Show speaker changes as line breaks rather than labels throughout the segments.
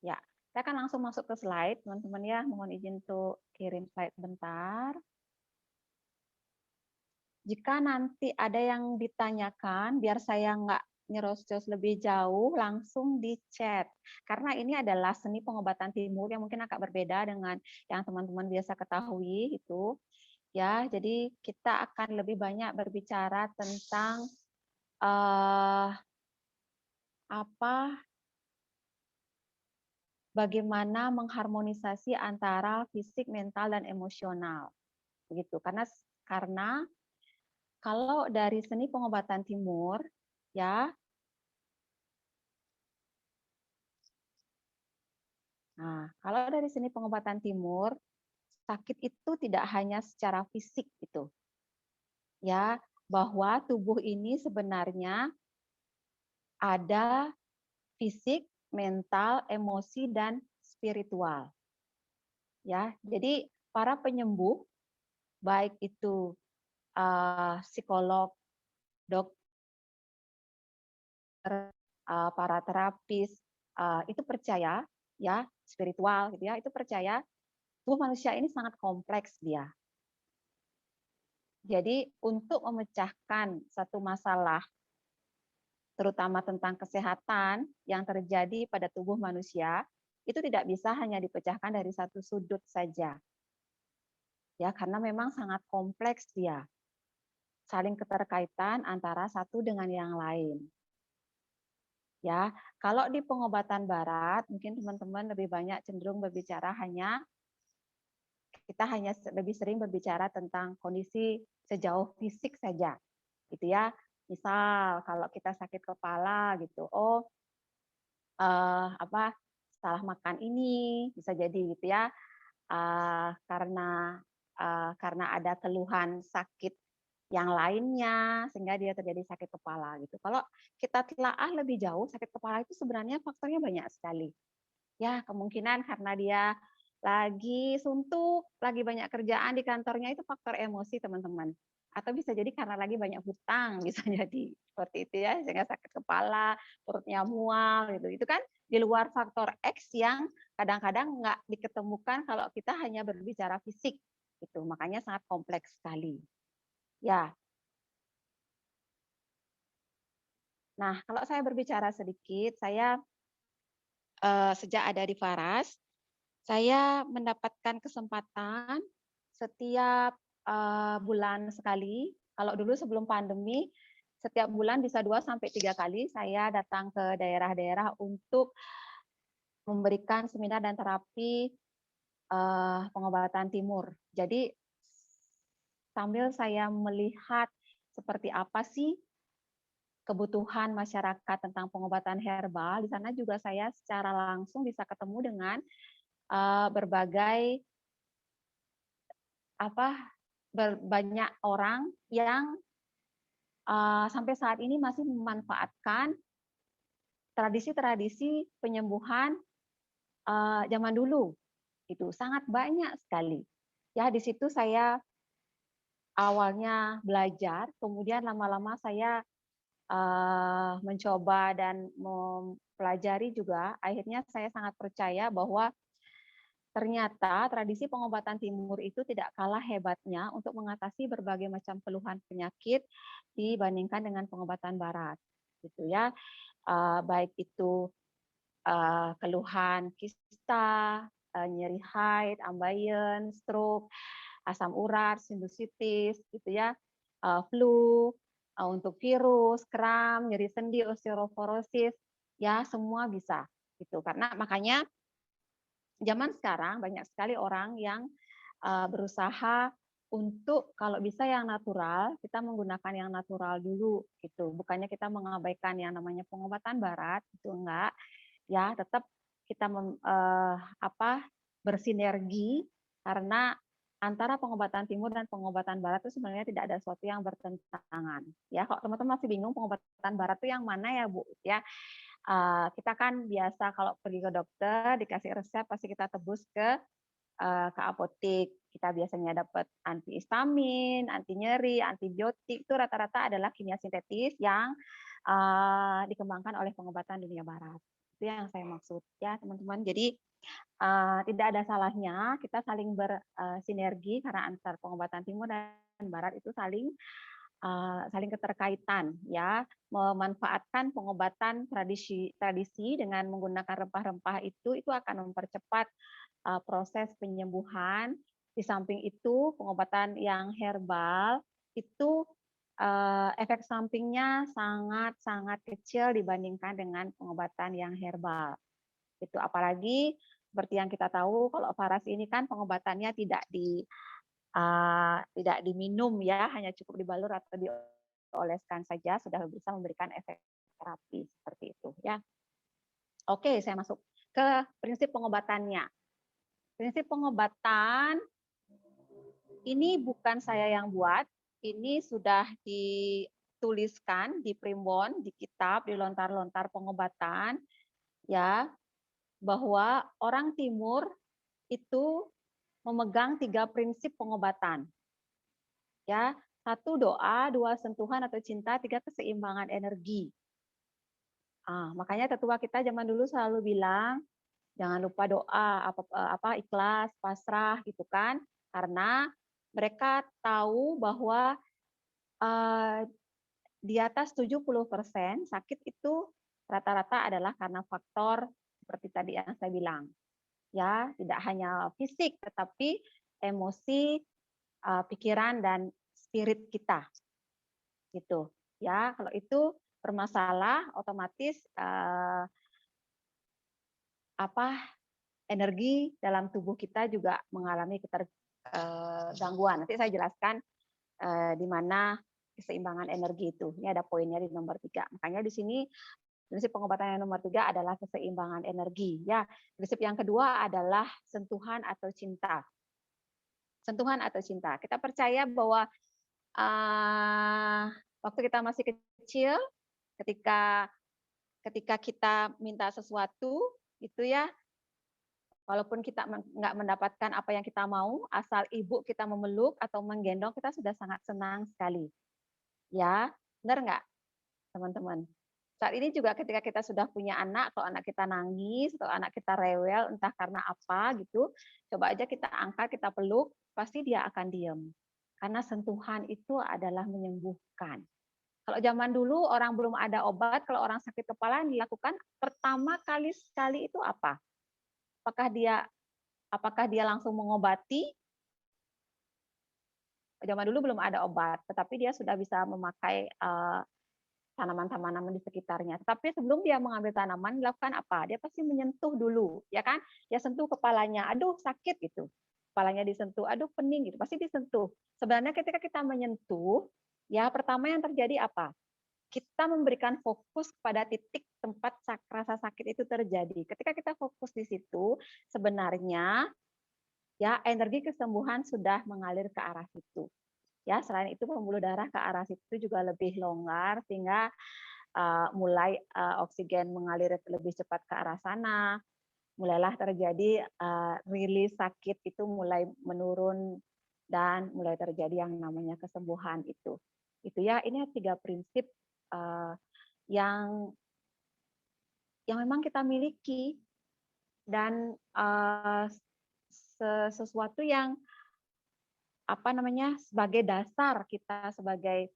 Ya, saya akan langsung masuk ke slide, teman-teman ya. Mohon izin untuk kirim slide bentar. Jika nanti ada yang ditanyakan, biar saya nggak nyerocos lebih jauh, langsung di chat. Karena ini adalah seni pengobatan timur yang mungkin agak berbeda dengan yang teman-teman biasa ketahui itu. Ya, jadi kita akan lebih banyak berbicara tentang apa bagaimana mengharmonisasi antara fisik, mental, dan emosional. Begitu. Karena kalau dari seni pengobatan timur, ya, nah, kalau dari seni pengobatan timur, sakit itu tidak hanya secara fisik gitu, ya, bahwa tubuh ini sebenarnya ada fisik, mental, emosi, dan spiritual. Ya, jadi para penyembuh, baik itu psikolog, dokter, para terapis, itu percaya, ya, spiritual gitu ya, itu percaya tubuh manusia ini sangat kompleks dia. Jadi untuk memecahkan satu masalah, terutama tentang kesehatan yang terjadi pada tubuh manusia, itu tidak bisa hanya dipecahkan dari satu sudut saja. Ya, karena memang sangat kompleks dia. Saling keterkaitan antara satu dengan yang lain. Ya, kalau di pengobatan barat, mungkin teman-teman lebih banyak cenderung berbicara kita hanya lebih sering berbicara tentang kondisi sejauh fisik saja, gitu ya. Misal kalau kita sakit kepala gitu, apa salah makan ini bisa jadi gitu ya, karena karena ada keluhan sakit yang lainnya sehingga dia terjadi sakit kepala gitu. Kalau kita telaah lebih jauh, sakit kepala itu sebenarnya faktornya banyak sekali. Ya, kemungkinan karena dia lagi suntuk, lagi banyak kerjaan di kantornya itu faktor emosi, teman-teman. Atau bisa jadi karena lagi banyak hutang, bisa jadi seperti itu ya, sehingga sakit kepala, perutnya mual gitu. Itu kan di luar faktor X yang kadang-kadang nggak diketemukan kalau kita hanya berbicara fisik gitu. Makanya sangat kompleks sekali. Ya. Nah, kalau saya berbicara sedikit, saya sejak ada di Faras, saya mendapatkan kesempatan setiap bulan sekali. Kalau dulu sebelum pandemi, setiap bulan bisa 2 sampai 3 kali saya datang ke daerah-daerah untuk memberikan seminar dan terapi pengobatan timur. Jadi sambil saya melihat seperti apa sih kebutuhan masyarakat tentang pengobatan herbal, di sana juga saya secara langsung bisa ketemu dengan berbagai apa banyak orang yang sampai saat ini masih memanfaatkan tradisi-tradisi penyembuhan zaman dulu. Itu sangat banyak sekali. Ya, di situ saya awalnya belajar, kemudian lama-lama saya mencoba dan mempelajari juga. Akhirnya saya sangat percaya bahwa ternyata tradisi pengobatan timur itu tidak kalah hebatnya untuk mengatasi berbagai macam keluhan penyakit dibandingkan dengan pengobatan barat, gitu ya. Baik itu keluhan kista, nyeri haid, ambeien, stroke, asam urat, sinusitis, gitu ya, flu, untuk virus, kram, nyeri sendi, osteoporosis, ya semua bisa, gitu. Karena makanya zaman sekarang banyak sekali orang yang berusaha untuk kalau bisa yang natural, kita menggunakan yang natural dulu gitu. Bukannya kita mengabaikan yang namanya pengobatan barat, itu enggak. Ya, tetap kita bersinergi karena antara pengobatan timur dan pengobatan barat itu sebenarnya tidak ada sesuatu yang bertentangan. Ya, kalau teman-teman masih bingung pengobatan barat itu yang mana ya, Bu? Ya, kita kan biasa kalau pergi ke dokter dikasih resep pasti kita tebus ke apotek. Kita biasanya dapat antihistamin, anti nyeri, antibiotik itu rata-rata adalah kimia sintetis yang dikembangkan oleh pengobatan dunia barat. Itu yang saya maksud ya teman-teman. Jadi tidak ada salahnya kita saling bersinergi karena antar pengobatan timur dan barat itu saling keterkaitan ya, memanfaatkan pengobatan tradisi dengan menggunakan rempah-rempah itu akan mempercepat proses penyembuhan. Di samping itu pengobatan yang herbal itu efek sampingnya sangat-sangat kecil dibandingkan dengan pengobatan yang herbal. Itu apalagi seperti yang kita tahu kalau varas ini kan pengobatannya tidak diminum ya, hanya cukup dibalur atau dioleskan saja sudah bisa memberikan efek terapi seperti itu ya. Oke, saya masuk ke prinsip pengobatannya. Prinsip pengobatan ini bukan saya yang buat, ini sudah dituliskan di primbon, di kitab, di lontar-lontar pengobatan ya, bahwa orang timur itu memegang 3 prinsip pengobatan. Ya, 1 doa, 2 sentuhan atau cinta, 3 keseimbangan energi. Makanya tetua kita zaman dulu selalu bilang, jangan lupa doa, ikhlas, pasrah gitu kan. Karena mereka tahu bahwa di atas 70% sakit itu rata-rata adalah karena faktor seperti tadi yang saya bilang. Ya, tidak hanya fisik tetapi emosi, pikiran dan spirit kita. Gitu. Ya, kalau itu bermasalah otomatis energi dalam tubuh kita juga mengalami gangguan. Nanti saya jelaskan di mana keseimbangan energi itu. Ini ada poinnya di nomor 3. Makanya di sini prinsip pengobatan yang nomor 3 adalah keseimbangan energi. Ya, prinsip yang kedua adalah sentuhan atau cinta. Sentuhan atau cinta. Kita percaya bahwa waktu kita masih kecil, ketika kita minta sesuatu, itu ya, walaupun kita nggak mendapatkan apa yang kita mau, asal ibu kita memeluk atau menggendong, kita sudah sangat senang sekali. Ya, benar nggak, teman-teman? Saat ini juga ketika kita sudah punya anak, kalau anak kita nangis, atau anak kita rewel, entah karena apa gitu, coba aja kita angkat, kita peluk, pasti dia akan diam. Karena sentuhan itu adalah menyembuhkan. Kalau zaman dulu orang belum ada obat, kalau orang sakit kepala yang dilakukan pertama kali sekali itu apa? Apakah dia langsung mengobati? Zaman dulu belum ada obat, tetapi dia sudah bisa memakai tanaman-tanaman di sekitarnya. Tapi sebelum dia mengambil tanaman, dilakukan apa? Dia pasti menyentuh dulu, ya kan? Dia sentuh kepalanya, aduh sakit gitu. Kepalanya disentuh, aduh pening gitu, pasti disentuh. Sebenarnya ketika kita menyentuh, ya pertama yang terjadi apa? Kita memberikan fokus pada titik tempat rasa sakit itu terjadi. Ketika kita fokus di situ, sebenarnya ya energi kesembuhan sudah mengalir ke arah situ. Ya, selain itu pembuluh darah ke arah situ juga lebih longgar sehingga mulai oksigen mengalir lebih cepat ke arah sana. Mulailah terjadi rilis sakit itu mulai menurun dan mulai terjadi yang namanya kesembuhan itu. Itu ya, ini 3 prinsip yang memang kita miliki dan sesuatu yang sebagai dasar kita sebagai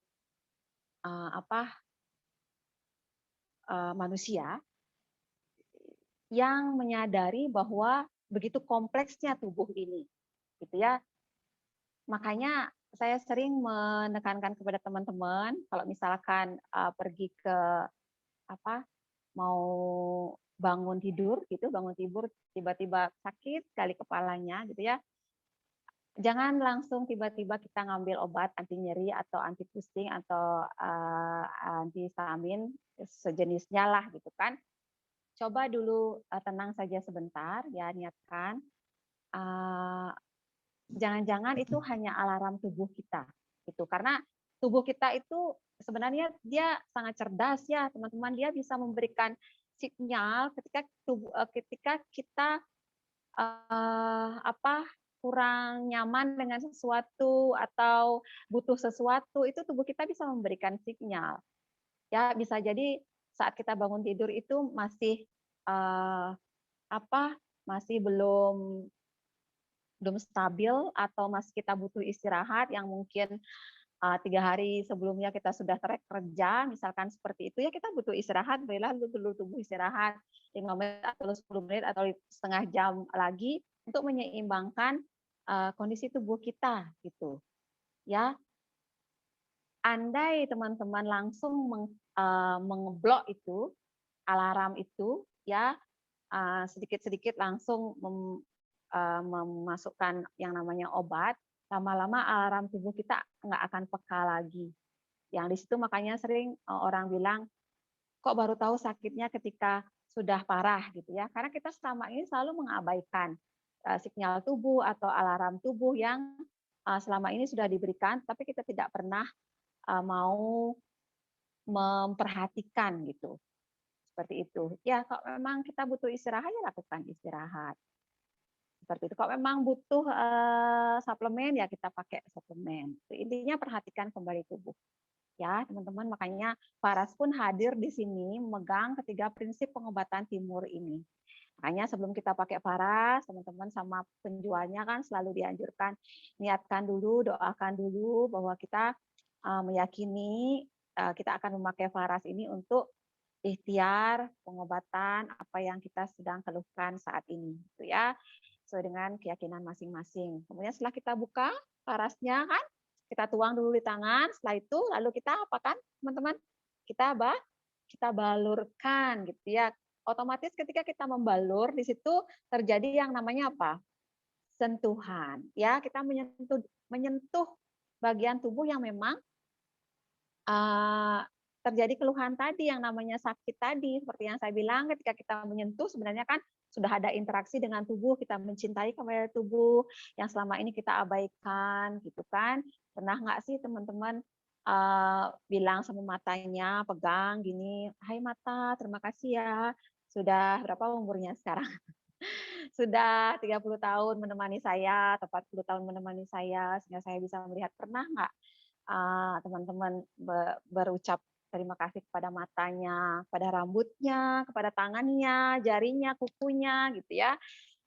manusia yang menyadari bahwa begitu kompleksnya tubuh ini, gitu ya. Makanya saya sering menekankan kepada teman-teman kalau misalkan pergi ke mau bangun tidur tiba-tiba sakit sekali kepalanya gitu ya. Jangan langsung tiba-tiba kita ngambil obat anti nyeri atau anti pusing atau antihistamin sejenisnya lah gitu kan. Coba dulu tenang saja sebentar ya, niatkan. Jangan-jangan itu hanya alarm tubuh kita gitu. Karena tubuh kita itu sebenarnya dia sangat cerdas ya, teman-teman. Dia bisa memberikan sinyal ketika kita kurang nyaman dengan sesuatu atau butuh sesuatu, itu tubuh kita bisa memberikan sinyal. Ya, bisa jadi saat kita bangun tidur itu masih apa, masih belum stabil atau masih kita butuh istirahat yang mungkin 3 hari sebelumnya kita sudah kerja, misalkan seperti itu, ya kita butuh istirahat, berilah dulu tubuh istirahat 5 menit atau 10 menit atau setengah jam lagi untuk menyeimbangkan kondisi tubuh kita gitu. Ya, andai teman-teman langsung mengeblok itu alarm itu, ya sedikit-sedikit langsung memasukkan yang namanya obat, lama-lama alarm tubuh kita nggak akan peka lagi. Yang di situ makanya sering orang bilang, kok baru tahu sakitnya ketika sudah parah gitu ya. Karena kita selama ini selalu mengabaikan sinyal tubuh atau alarm tubuh yang selama ini sudah diberikan, tapi kita tidak pernah mau memperhatikan gitu. Seperti itu. Ya, kalau memang kita butuh istirahat, ya lakukan istirahat. Seperti itu. Kalau memang butuh suplemen, ya kita pakai suplemen. Intinya perhatikan kembali tubuh. Ya, teman-teman, makanya Faras pun hadir di sini memegang ketiga prinsip pengobatan timur ini. Makanya sebelum kita pakai Faras, teman-teman sama penjualnya kan selalu dianjurkan niatkan dulu, doakan dulu bahwa kita meyakini kita akan memakai Faras ini untuk ikhtiar pengobatan apa yang kita sedang keluhkan saat ini, gitu ya, sesuai dengan keyakinan masing-masing. Kemudian setelah kita buka parasnya kan, kita tuang dulu di tangan. Setelah itu lalu kita apa kan, teman-teman? Kita balurkan, gitu ya. Otomatis ketika kita membalur di situ terjadi yang namanya apa? Sentuhan. Ya, kita menyentuh bagian tubuh yang memang terjadi keluhan tadi yang namanya sakit tadi, seperti yang saya bilang ketika kita menyentuh sebenarnya kan sudah ada interaksi dengan tubuh, kita mencintai kepada tubuh yang selama ini kita abaikan gitu kan. Pernah nggak sih teman-teman bilang sama matanya, pegang gini, "Hai mata, terima kasih ya, sudah berapa umurnya sekarang?" Sudah 30 tahun menemani saya atau 40 tahun menemani saya sehingga saya bisa melihat. Pernah nggak teman-teman berucap terima kasih kepada matanya, kepada rambutnya, kepada tangannya, jarinya, kukunya, gitu ya.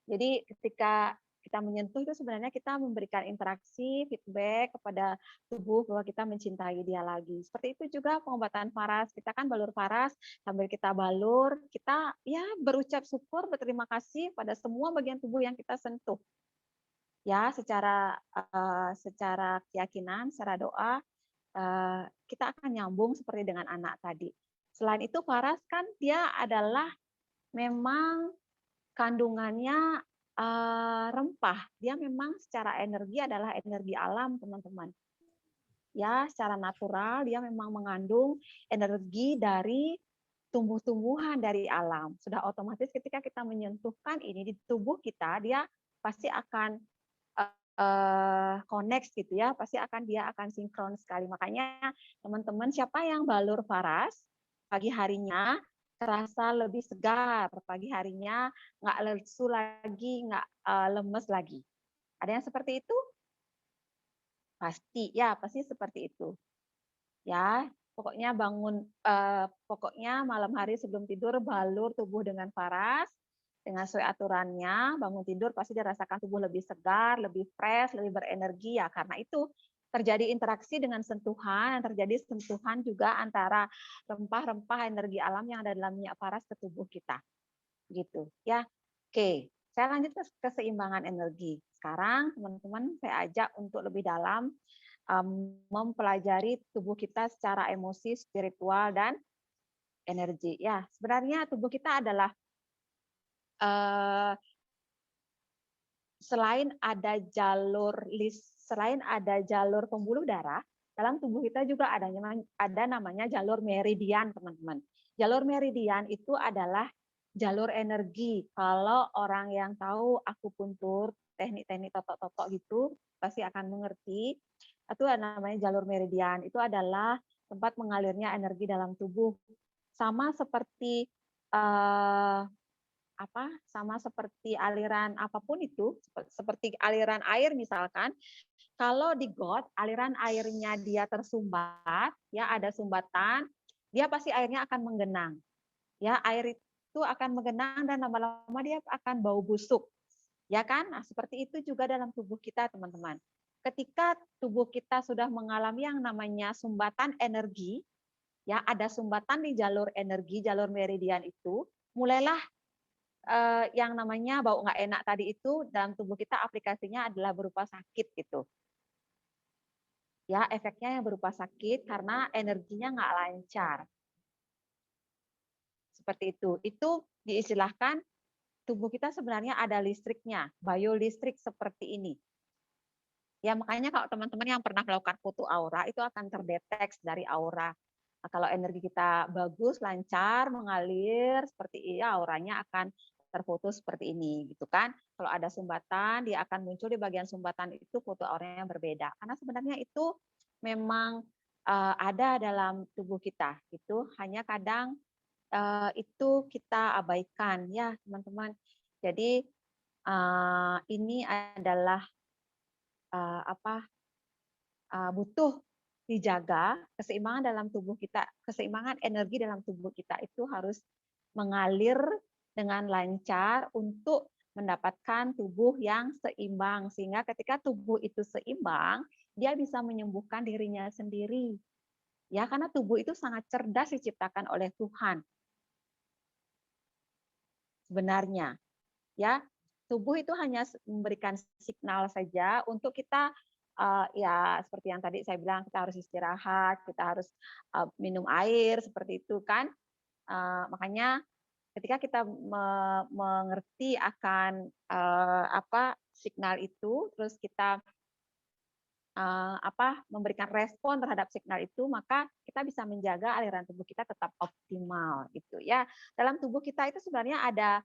Jadi ketika kita menyentuh itu sebenarnya kita memberikan interaksi, feedback kepada tubuh bahwa kita mencintai dia lagi. Seperti itu juga pengobatan Faras. Kita kan balur Faras, sambil kita balur, kita ya berucap syukur, berterima kasih pada semua bagian tubuh yang kita sentuh. Ya, secara keyakinan, secara doa, kita akan nyambung seperti dengan anak tadi. Selain itu Faras kan dia adalah memang kandungannya rempah. Dia memang secara energi adalah energi alam, teman-teman. Ya, secara natural dia memang mengandung energi dari tumbuh-tumbuhan dari alam. Sudah otomatis ketika kita menyentuhkan ini di tubuh kita, dia pasti akan connect gitu ya, pasti dia akan sinkron sekali. Makanya teman-teman siapa yang balur Faras pagi harinya terasa lebih segar, pagi harinya nggak lesu lagi, nggak lemes lagi. Ada yang seperti itu? Pasti ya, pasti seperti itu. Ya, pokoknya malam hari sebelum tidur balur tubuh dengan Faras dengan sesuai aturannya. Bangun tidur pasti dirasakan tubuh lebih segar, lebih fresh, lebih berenergi ya. Karena itu terjadi interaksi dengan sentuhan, terjadi sentuhan juga antara rempah-rempah energi alam yang ada dalam minyak Faras ke tubuh kita. Gitu ya. Oke, saya lanjut ke keseimbangan energi. Sekarang teman-teman saya ajak untuk lebih dalam mempelajari tubuh kita secara emosi, spiritual, dan energi. Ya, sebenarnya tubuh kita adalah selain ada jalur pembuluh darah, dalam tubuh kita juga ada namanya jalur meridian, teman-teman. Jalur meridian itu adalah jalur energi. Kalau orang yang tahu akupuntur, teknik-teknik totok-totok gitu, pasti akan mengerti. Itu namanya jalur meridian. Itu adalah tempat mengalirnya energi dalam tubuh. Sama seperti sama seperti aliran apapun itu, seperti aliran air misalkan, kalau di got aliran airnya dia tersumbat, ya ada sumbatan, dia pasti airnya akan menggenang. Ya, air itu akan menggenang dan lama-lama dia akan bau busuk. Ya kan? Nah, seperti itu juga dalam tubuh kita, teman-teman. Ketika tubuh kita sudah mengalami yang namanya sumbatan energi, ya ada sumbatan di jalur energi, jalur meridian itu, mulailah yang namanya bau nggak enak tadi itu dalam tubuh kita aplikasinya adalah berupa sakit gitu. Ya, efeknya yang berupa sakit karena energinya nggak lancar. Seperti itu. Itu diistilahkan tubuh kita sebenarnya ada listriknya, biolistrik seperti ini. Ya, makanya kalau teman-teman yang pernah melakukan foto aura itu akan terdeteksi dari aura. Nah, kalau energi kita bagus, lancar, mengalir seperti iya, auranya akan terfoto seperti ini, gitu kan? Kalau ada sumbatan, dia akan muncul di bagian sumbatan itu foto auranya berbeda. Karena sebenarnya itu memang ada dalam tubuh kita. Itu hanya kadang itu kita abaikan, ya teman-teman. Jadi ini adalah apa butuh dijaga keseimbangan dalam tubuh kita, keseimbangan energi dalam tubuh kita itu harus mengalir dengan lancar untuk mendapatkan tubuh yang seimbang. Sehingga ketika tubuh itu seimbang, dia bisa menyembuhkan dirinya sendiri. Ya, karena tubuh itu sangat cerdas diciptakan oleh Tuhan. Sebenarnya, ya, tubuh itu hanya memberikan signal saja untuk kita ya seperti yang tadi saya bilang kita harus istirahat, kita harus minum air seperti itu kan. Makanya ketika kita mengerti akan apa signal itu, terus kita memberikan respon terhadap signal itu, maka kita bisa menjaga aliran tubuh kita tetap optimal gitu ya. Dalam tubuh kita itu sebenarnya ada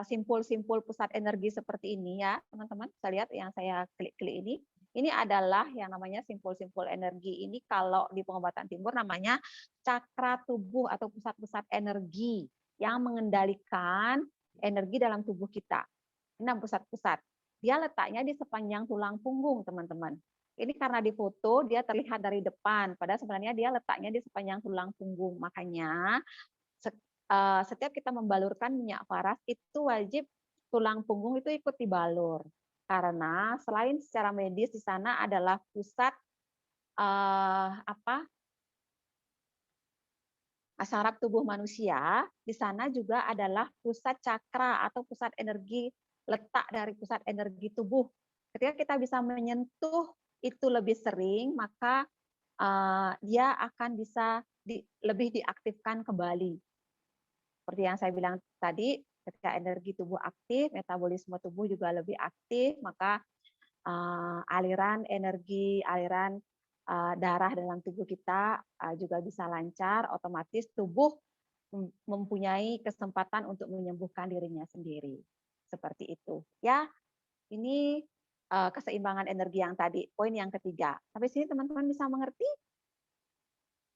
simpul-simpul pusat energi seperti ini ya, teman-teman. Bisa lihat yang saya klik-klik ini. Ini adalah yang namanya simpul-simpul energi. Ini kalau di pengobatan timur namanya cakra tubuh atau pusat-pusat energi yang mengendalikan energi dalam tubuh kita. Ini pusat-pusat. Dia letaknya di sepanjang tulang punggung, teman-teman. Ini karena di foto dia terlihat dari depan, padahal sebenarnya dia letaknya di sepanjang tulang punggung. Makanya setiap kita membalurkan minyak faras itu wajib tulang punggung itu ikut dibalur. Karena selain secara medis di sana adalah pusat saraf tubuh manusia, di sana juga adalah pusat cakra atau pusat energi, letak dari pusat energi tubuh. Ketika kita bisa menyentuh itu lebih sering, maka dia akan bisa lebih diaktifkan kembali. Seperti yang saya bilang tadi, ketika energi tubuh aktif, metabolisme tubuh juga lebih aktif, maka aliran energi, aliran darah dalam tubuh kita juga bisa lancar, otomatis tubuh mempunyai kesempatan untuk menyembuhkan dirinya sendiri. Seperti itu. Ya, ini keseimbangan energi yang tadi, poin yang ketiga. Sampai sini teman-teman bisa mengerti?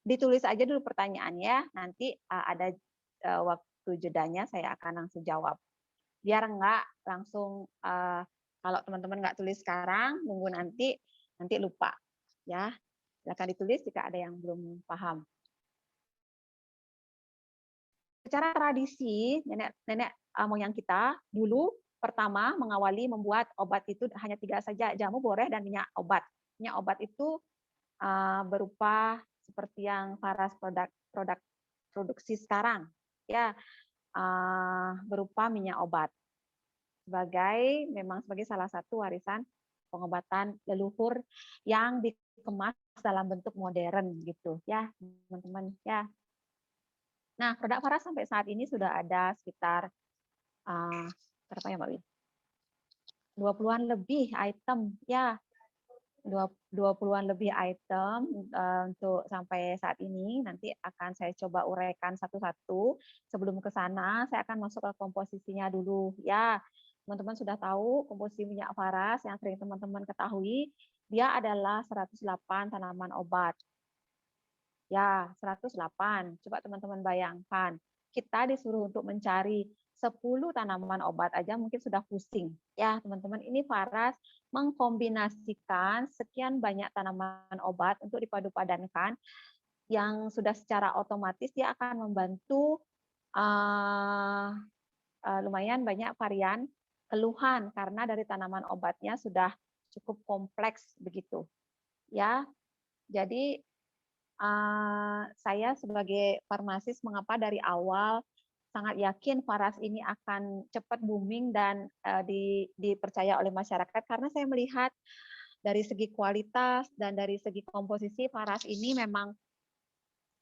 Ditulis aja dulu pertanyaannya, nanti ada waktu jedanya saya akan langsung jawab. Biar enggak langsung kalau teman-teman nggak tulis sekarang, nunggu nanti lupa. Ya, silakan ditulis jika ada yang belum paham. Secara tradisi nenek moyang kita dulu pertama mengawali membuat obat itu hanya 3 saja, jamu, boreh, dan minyak obat. Minyak obat itu berupa seperti yang Faras produksi sekarang, ya berupa minyak obat sebagai salah satu warisan pengobatan leluhur yang dikemas dalam bentuk modern gitu ya teman-teman ya. Nah, produk Faras sampai saat ini sudah ada sekitar berapa ya Mbak Win? 20-an lebih item ya. 20-an lebih item untuk sampai saat ini. Nanti akan saya coba uraikan satu-satu. Sebelum ke sana, saya akan masuk ke komposisinya dulu ya. Teman-teman sudah tahu komposisi minyak faras yang sering teman-teman ketahui, dia adalah 108 tanaman obat. Ya, 108. Coba teman-teman bayangkan, kita disuruh untuk mencari 10 tanaman obat aja mungkin sudah pusing. Ya, teman-teman, ini Faras mengkombinasikan sekian banyak tanaman obat untuk dipadu-padankan yang sudah secara otomatis dia akan membantu lumayan banyak varian keluhan karena dari tanaman obatnya sudah cukup kompleks begitu ya. Jadi saya sebagai farmasis mengapa dari awal sangat yakin Faras ini akan cepat booming dan dipercaya oleh masyarakat karena saya melihat dari segi kualitas dan dari segi komposisi Faras ini memang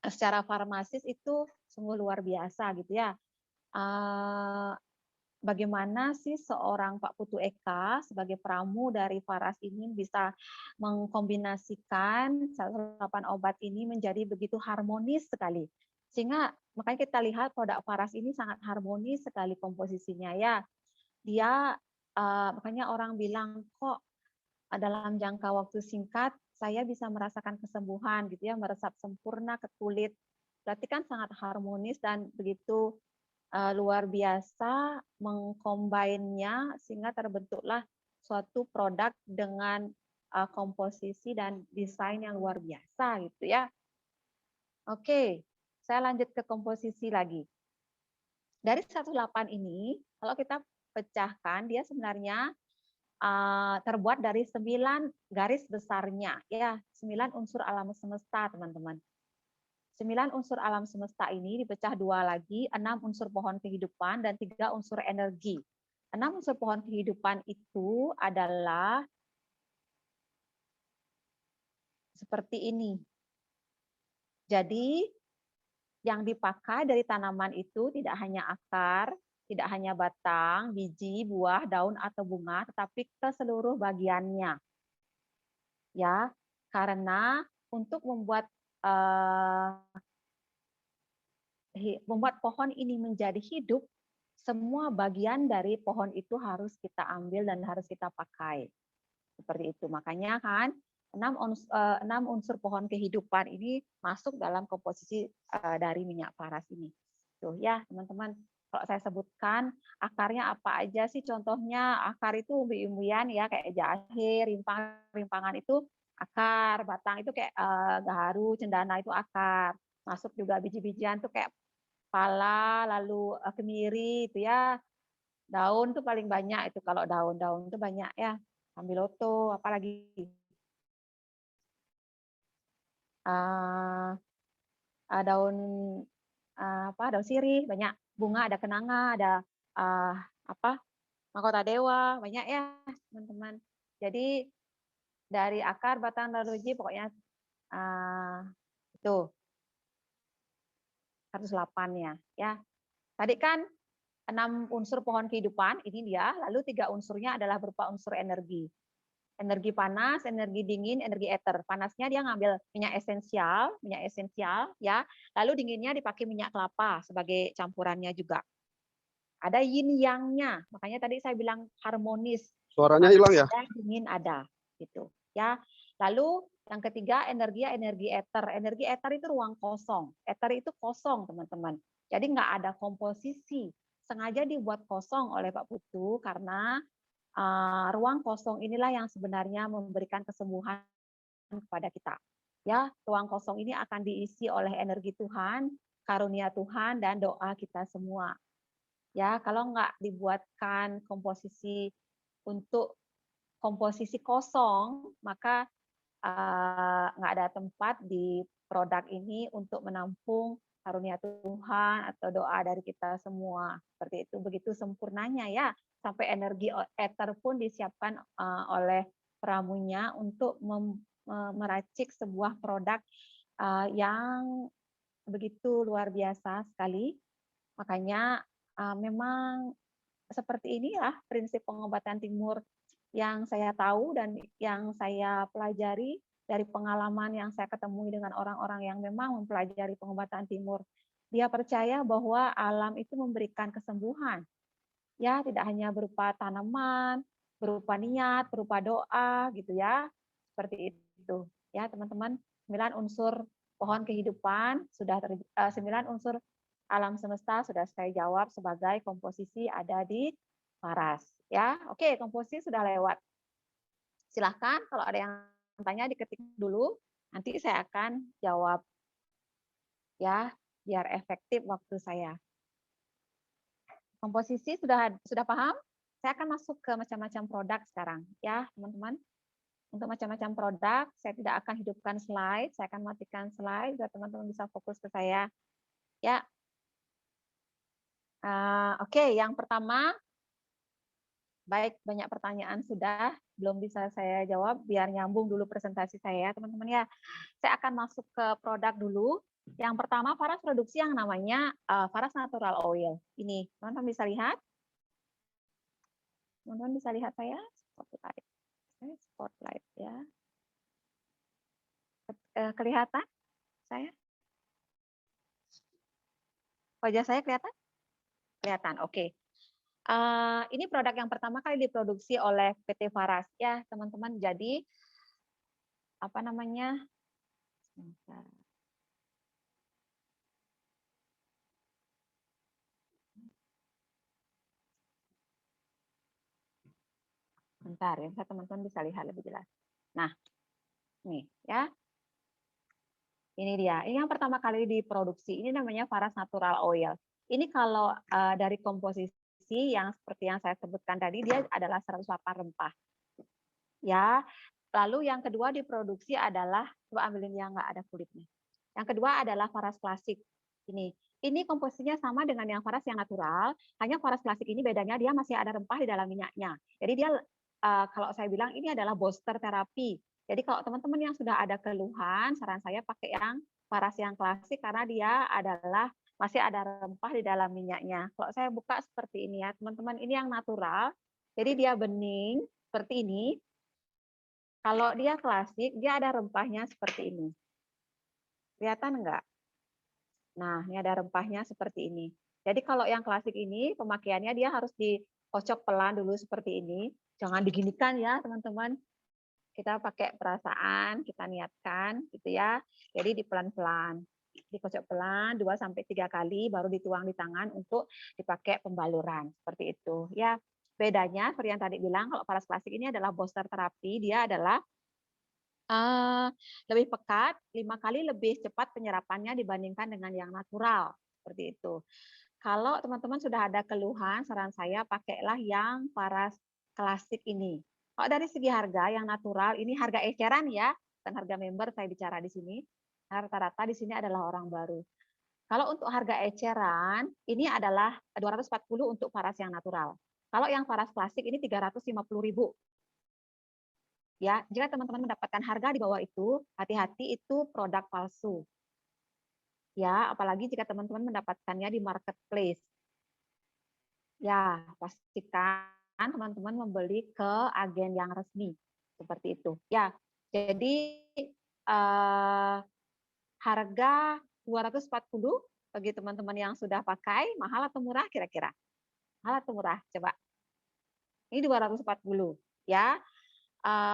secara farmasis itu sungguh luar biasa gitu ya. Bagaimana sih seorang Pak Putu Eka sebagai pramu dari Faras ini bisa mengkombinasikan 108 obat ini menjadi begitu harmonis sekali. Sehingga makanya kita lihat produk Faras ini sangat harmonis sekali komposisinya ya. Dia makanya orang bilang kok dalam jangka waktu singkat saya bisa merasakan kesembuhan gitu ya, meresap sempurna ke kulit. Berarti kan sangat harmonis dan begitu luar biasa mengcombine-nya sehingga terbentuklah suatu produk dengan komposisi dan desain yang luar biasa gitu ya. Oke, saya lanjut ke komposisi lagi. Dari 108 ini, kalau kita pecahkan dia sebenarnya terbuat dari 9 garis besarnya ya, 9 unsur alam semesta, teman-teman. 9 unsur alam semesta ini dipecah dua lagi, 6 unsur pohon kehidupan dan 3 unsur energi. 6 unsur pohon kehidupan itu adalah seperti ini. Jadi yang dipakai dari tanaman itu tidak hanya akar, tidak hanya batang, biji, buah, daun atau bunga, tetapi ke seluruh bagiannya. Ya, karena untuk membuat pohon ini menjadi hidup, semua bagian dari pohon itu harus kita ambil dan harus kita pakai. Seperti itu. Makanya kan 6 unsur pohon kehidupan ini masuk dalam komposisi dari minyak paras ini. Tuh ya, teman-teman. Kalau saya sebutkan akarnya apa aja sih contohnya, akar itu umbi-umbian ya kayak jahe, rimpangan itu akar, batang itu kayak gaharu, cendana itu akar. Masuk juga biji-bijian tuh kayak pala, lalu kemiri itu ya. Daun tuh paling banyak itu kalau daun-daun tuh banyak ya. Sambiloto, apalagi daun daun sirih banyak, bunga ada kenanga, ada apa mahkota dewa banyak ya teman-teman. Jadi dari akar, batang, dan biji pokoknya itu 108 ya. Tadi kan 6 unsur pohon kehidupan, ini dia, lalu 3 unsurnya adalah berupa unsur energi. Energi panas, energi dingin, energi eter. Panasnya dia ngambil minyak esensial ya. Lalu dinginnya dipakai minyak kelapa sebagai campurannya juga. Ada yin yang-nya. Makanya tadi saya bilang harmonis.
Suaranya hilang ya?
Ada, dingin ada gitu. Ya. Lalu yang ketiga energi eter. Energi eter itu ruang kosong. Eter itu kosong, teman-teman. Jadi nggak ada komposisi. Sengaja dibuat kosong oleh Pak Putu karena ruang kosong inilah yang sebenarnya memberikan kesembuhan kepada kita. Ya, ruang kosong ini akan diisi oleh energi Tuhan, karunia Tuhan, dan doa kita semua. Ya, kalau nggak dibuatkan komposisi untuk komposisi kosong, maka nggak ada tempat di produk ini untuk menampung karunia Tuhan atau doa dari kita semua. Seperti itu, begitu sempurnanya ya. Sampai energi ether pun disiapkan oleh pramunya untuk meracik sebuah produk yang begitu luar biasa sekali. Makanya memang seperti inilah prinsip pengobatan timur yang saya tahu dan yang saya pelajari dari pengalaman yang saya ketemu dengan orang-orang yang memang mempelajari pengobatan timur. Dia percaya bahwa alam itu memberikan kesembuhan. Ya, tidak hanya berupa tanaman, berupa niat, berupa doa gitu ya. Seperti itu. Ya, teman-teman, 9 unsur pohon kehidupan sudah 9 unsur alam semesta sudah saya jawab sebagai komposisi ada di Paras. Ya, oke, komposisi sudah lewat. Silahkan kalau ada yang tanya diketik dulu, nanti saya akan jawab ya, biar efektif waktu saya. Komposisi sudah paham? Saya akan masuk ke macam-macam produk sekarang, ya teman-teman. Untuk macam-macam produk, saya tidak akan hidupkan slide, saya akan matikan slide biar teman-teman bisa fokus ke saya. Ya, oke. Yang pertama, baik banyak pertanyaan sudah, belum bisa saya jawab, biar nyambung dulu presentasi saya, teman-teman ya. Saya akan masuk ke produk dulu. Yang pertama, Faras produksi yang namanya Faras Natural Oil. Ini, teman-teman bisa lihat? Teman-teman bisa lihat saya? Spotlight. Spotlight ya. Kelihatan saya? Wajah saya kelihatan? Kelihatan, oke. Ini produk yang pertama kali diproduksi oleh PT Faras ya, teman-teman. Jadi apa namanya? Bentar ya, teman-teman bisa lihat lebih jelas. Nah, nih ya. Ini dia. Ini yang pertama kali diproduksi. Ini namanya Faras Natural Oil. Ini kalau dari komposisi yang seperti yang saya sebutkan tadi, dia adalah 108 rempah. Ya. Lalu yang kedua diproduksi adalah, coba ambilin yang nggak ada kulitnya. Yang kedua adalah Faras klasik. Ini komposisinya sama dengan yang Faras yang natural, hanya Faras klasik ini bedanya dia masih ada rempah di dalam minyaknya. Jadi dia kalau saya bilang ini adalah booster terapi. Jadi kalau teman-teman yang sudah ada keluhan, saran saya pakai yang Faras yang klasik karena dia adalah masih ada rempah di dalam minyaknya. Kalau saya buka seperti ini ya, teman-teman, ini yang natural. Jadi dia bening seperti ini. Kalau dia klasik, dia ada rempahnya seperti ini. Kelihatan enggak? Nah, ini ada rempahnya seperti ini. Jadi kalau yang klasik ini, pemakaiannya dia harus dikocok pelan dulu seperti ini. Jangan diginikan ya, teman-teman. Kita pakai perasaan, kita niatkan gitu ya. Jadi di pelan-pelan. Dikocok pelan 2-3 kali, baru dituang di tangan untuk dipakai pembaluran. Seperti itu. Ya, bedanya, seperti yang tadi bilang, kalau Faras klasik ini adalah booster terapi, dia adalah lebih pekat, 5 kali lebih cepat penyerapannya dibandingkan dengan yang natural, seperti itu. Kalau teman-teman sudah ada keluhan, saran saya pakailah yang Faras klasik ini. Kalau dari segi harga, yang natural ini harga eceran ya, bukan harga member saya bicara di sini. Rata-rata di sini adalah orang baru. Kalau untuk harga eceran, ini adalah 240 untuk Faras yang natural. Kalau yang Faras klasik ini 350.000. Ya, jika teman-teman mendapatkan harga di bawah itu, hati-hati itu produk palsu. Ya, apalagi jika teman-teman mendapatkannya di marketplace. Ya, pastikan teman-teman membeli ke agen yang resmi. Seperti itu. Ya, jadi harga 240 bagi teman-teman yang sudah pakai, mahal atau murah kira-kira? Mahal atau murah? Coba. Ini 240 ya.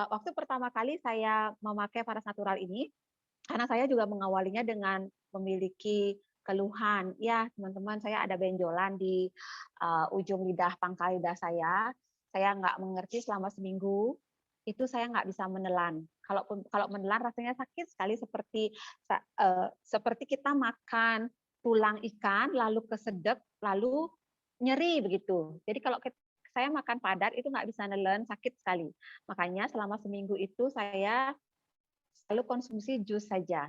Waktu pertama kali saya memakai Faras Natural ini, karena saya juga mengawalinya dengan memiliki keluhan. Ya, teman-teman, saya ada benjolan di ujung lidah, pangkal lidah saya. Saya nggak mengerti selama seminggu, itu saya nggak bisa menelan. Kalau menelan rasanya sakit sekali, seperti kita makan tulang ikan, lalu kesedek, lalu nyeri begitu. Jadi kalau saya makan padat itu nggak bisa nelen, sakit sekali. Makanya selama seminggu itu saya selalu konsumsi jus saja.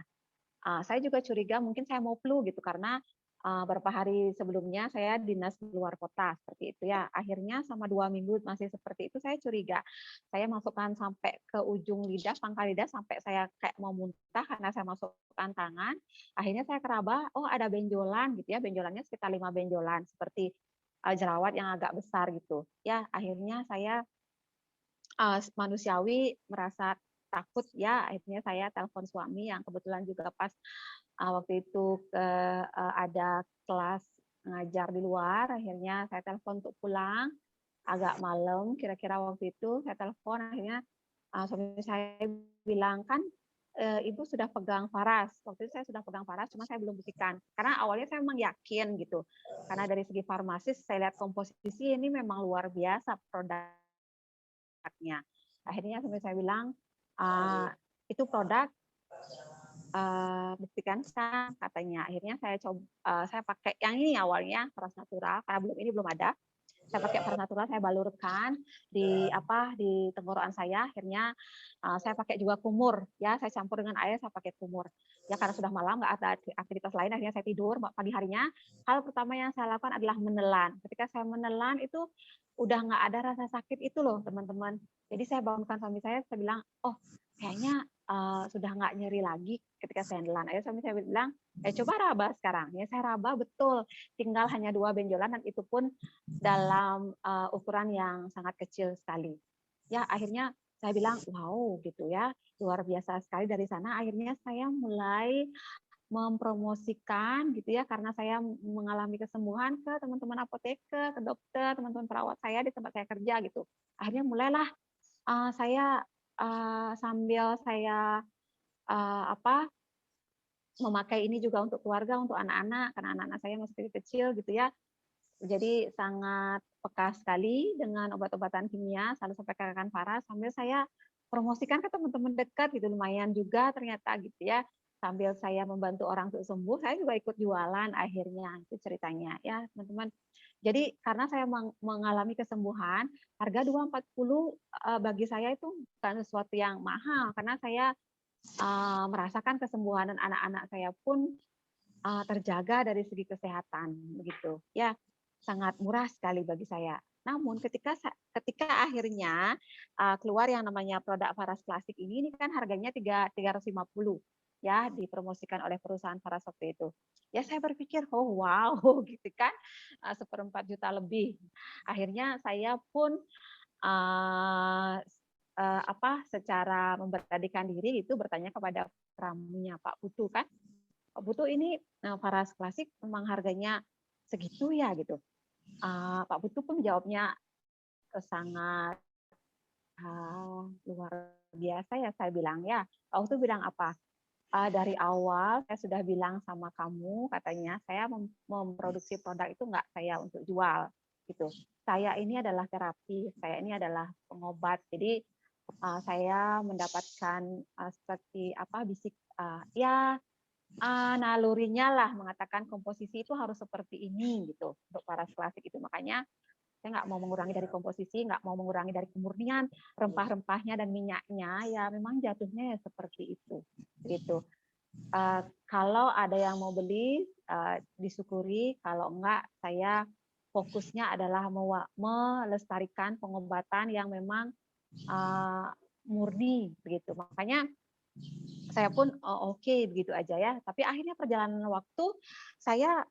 Saya juga curiga mungkin saya mau flu gitu karena beberapa hari sebelumnya saya dinas di luar kota seperti itu ya. Akhirnya sama 2 minggu masih seperti itu, saya curiga. Saya masukkan sampai ke ujung lidah, pangkal lidah sampai saya kayak mau muntah karena saya masukkan tangan. Akhirnya saya keraba, oh ada benjolan gitu ya, benjolannya sekitar 5 benjolan seperti jerawat yang agak besar gitu. Ya, akhirnya saya manusiawi merasa takut ya, akhirnya saya telepon suami yang kebetulan juga pas waktu itu ada kelas ngajar di luar, akhirnya saya telepon untuk pulang agak malam, kira-kira waktu itu saya telepon, akhirnya suami saya bilang kan ibu sudah pegang Faras. Waktu itu saya sudah pegang Faras, cuma saya belum buktikan. Karena awalnya saya memang yakin gitu. Karena dari segi farmasis saya lihat komposisi ini memang luar biasa produknya. Akhirnya sampai saya bilang itu produk buktikan sekarang katanya. Akhirnya saya pakai yang ini awalnya Paras Natural karena ini belum ada. Saya pakai Paras Natural, saya balurkan di tenggorokan saya. Akhirnya saya pakai juga kumur, ya saya campur dengan air, saya pakai kumur. Ya karena sudah malam nggak ada aktivitas lain, akhirnya saya tidur. Pagi harinya hal pertama yang saya lakukan adalah menelan. Ketika saya menelan itu udah nggak ada rasa sakit itu loh teman-teman. Jadi saya bangunkan suami saya bilang, oh kayaknya sudah nggak nyeri lagi ketika saya nelan. Akhirnya suami saya bilang, coba raba sekarang. Ya saya raba betul, tinggal hanya 2 benjolan dan itu pun dalam ukuran yang sangat kecil sekali. Ya akhirnya saya bilang, wow gitu ya, luar biasa sekali. Dari sana akhirnya saya mulai mempromosikan gitu ya, karena saya mengalami kesembuhan ke teman-teman apoteker, ke dokter, teman-teman perawat saya di tempat saya kerja gitu. Akhirnya mulailah saya sambil saya memakai ini juga untuk keluarga, untuk anak-anak, karena anak-anak saya masih kecil gitu ya. Jadi sangat peka sekali dengan obat-obatan kimia, selalu sampai ke rekan Farah, sambil saya promosikan ke teman-teman dekat gitu, lumayan juga ternyata gitu ya. Sambil saya membantu orang untuk sembuh, saya juga ikut jualan akhirnya, itu ceritanya ya teman-teman. Jadi karena saya mengalami kesembuhan, harga 240 bagi saya itu bukan sesuatu yang mahal, karena saya merasakan kesembuhan dan anak-anak saya pun terjaga dari segi kesehatan begitu ya, sangat murah sekali bagi saya. Namun ketika akhirnya keluar yang namanya produk Faras Klasik ini kan harganya 350 ya, dipromosikan oleh perusahaan Faras waktu itu. Ya saya berpikir, oh wow gitu kan, 1/4 juta lebih. Akhirnya saya pun secara memberanikan diri itu bertanya kepada pramunya Pak Putu kan, Pak Putu ini Faras Klasik memang harganya segitu ya gitu. Pak Putu pun jawabnya sangat luar biasa ya, saya bilang ya. Pak Putu bilang apa? Dari awal saya sudah bilang sama kamu, katanya saya memproduksi produk itu nggak saya untuk jual gitu. Saya ini adalah terapi, saya ini adalah pengobat. Jadi saya mendapatkan seperti bisik ya nalurinya lah mengatakan komposisi itu harus seperti ini gitu untuk Faras Klasik itu. Makanya saya nggak mau mengurangi dari komposisi, nggak mau mengurangi dari kemurnian rempah-rempahnya dan minyaknya, ya memang jatuhnya ya seperti itu gitu. Kalau ada yang mau beli disyukuri, kalau enggak saya fokusnya adalah melestarikan pengobatan yang memang murni begitu. Makanya saya pun oke begitu aja ya. Tapi akhirnya perjalanan waktu saya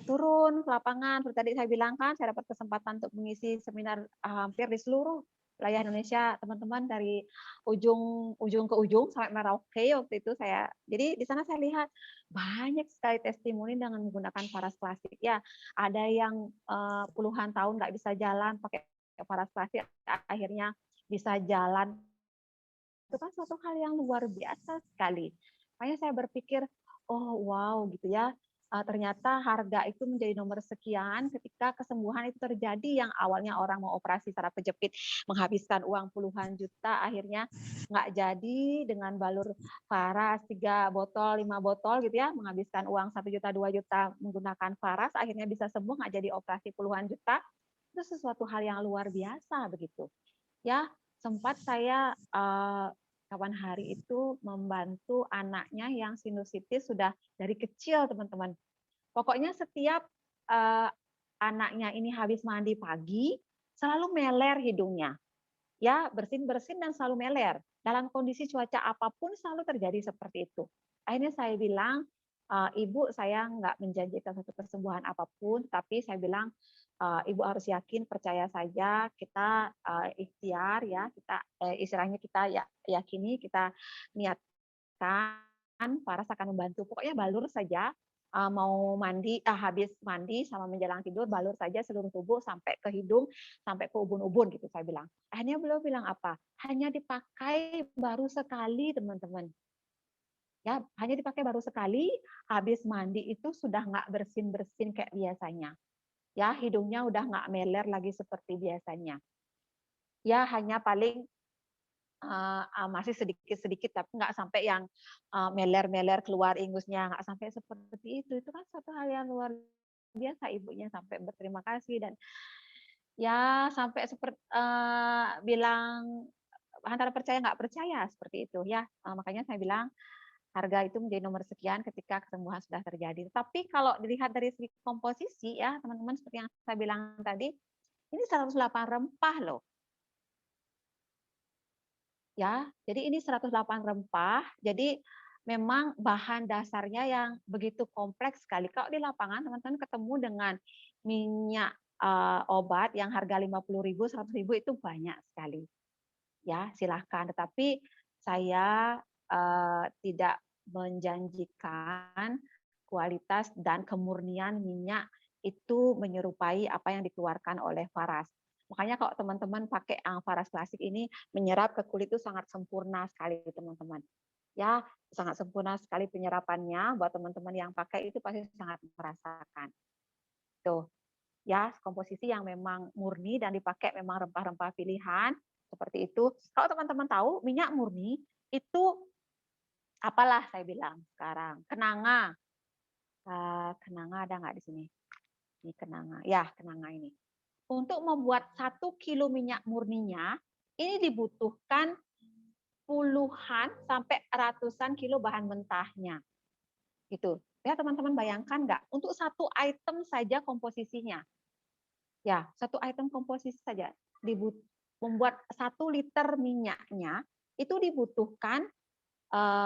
turun ke lapangan. Seperti tadi saya bilang kan, saya dapat kesempatan untuk mengisi seminar hampir di seluruh wilayah Indonesia, teman-teman, dari ujung ke ujung sampai Merauke waktu itu saya. Jadi di sana saya lihat banyak sekali testimoni dengan menggunakan Faras Klasik. Ya, ada yang puluhan tahun nggak bisa jalan pakai Faras Klasik, akhirnya bisa jalan. Itu kan suatu hal yang luar biasa sekali. Makanya saya berpikir, oh wow gitu ya, ternyata harga itu menjadi nomor sekian ketika kesembuhan itu terjadi, yang awalnya orang mau operasi saraf kejepit menghabiskan uang puluhan juta, akhirnya nggak jadi dengan balur Faras 3 botol, 5 botol gitu ya, menghabiskan uang 1 juta, 2 juta menggunakan Faras, akhirnya bisa sembuh, nggak jadi operasi puluhan juta. Itu sesuatu hal yang luar biasa begitu. Ya, sempat saya kapan hari itu membantu anaknya yang sinusitis sudah dari kecil, teman-teman. Pokoknya setiap anaknya ini habis mandi pagi, selalu meler hidungnya. Ya, bersin-bersin dan selalu meler. Dalam kondisi cuaca apapun selalu terjadi seperti itu. Akhirnya saya bilang, Ibu, saya nggak menjanjikan satu kesembuhan apapun, tapi saya bilang, Ibu harus yakin, percaya saja, kita ikhtiar ya, kita istilahnya kita yakini, kita niatkan, Paras akan membantu. Pokoknya balur saja, mau mandi, habis mandi sama menjelang tidur, balur saja seluruh tubuh sampai ke hidung, sampai ke ubun-ubun gitu saya bilang. Akhirnya beliau bilang apa? Hanya dipakai baru sekali, teman-teman. Ya, hanya dipakai baru sekali, habis mandi itu sudah nggak bersin-bersin kayak biasanya. Ya, hidungnya udah nggak meler lagi seperti biasanya. Ya, hanya paling masih sedikit-sedikit, tapi nggak sampai yang meler-meler keluar ingusnya, nggak sampai seperti itu. Itu kan satu hal yang luar biasa, ibunya sampai berterima kasih dan ya sampai bilang antara percaya nggak percaya seperti itu ya. Makanya saya bilang harga itu menjadi nomor sekian ketika kesembuhan sudah terjadi. Tapi kalau dilihat dari segi komposisi ya teman-teman, seperti yang saya bilang tadi, ini 108 rempah loh. Ya, jadi ini 108 rempah, jadi memang bahan dasarnya yang begitu kompleks sekali. Kalau di lapangan teman-teman ketemu dengan minyak obat yang harga 50.000, 100.000 itu banyak sekali. Ya, silahkan. Tetapi saya tidak menjanjikan kualitas dan kemurnian minyak itu menyerupai apa yang dikeluarkan oleh Faras. Makanya kalau teman-teman pakai Faras klasik ini menyerap ke kulit itu sangat sempurna sekali teman-teman. Ya, sangat sempurna sekali penyerapannya, buat teman-teman yang pakai itu pasti sangat merasakan. Tuh, ya komposisi yang memang murni dan dipakai memang rempah-rempah pilihan seperti itu. Kalau teman-teman tahu minyak murni itu apalah saya bilang sekarang, kenanga. Kenanga ada nggak di sini? Ini kenanga. Ya, kenanga ini. Untuk membuat 1 kilo minyak murninya, ini dibutuhkan puluhan sampai ratusan kilo bahan mentahnya. Gitu. Ya, teman-teman bayangkan nggak? Untuk satu item saja komposisinya. Ya, satu item komposisi saja. Membuat 1 liter minyaknya, itu dibutuhkan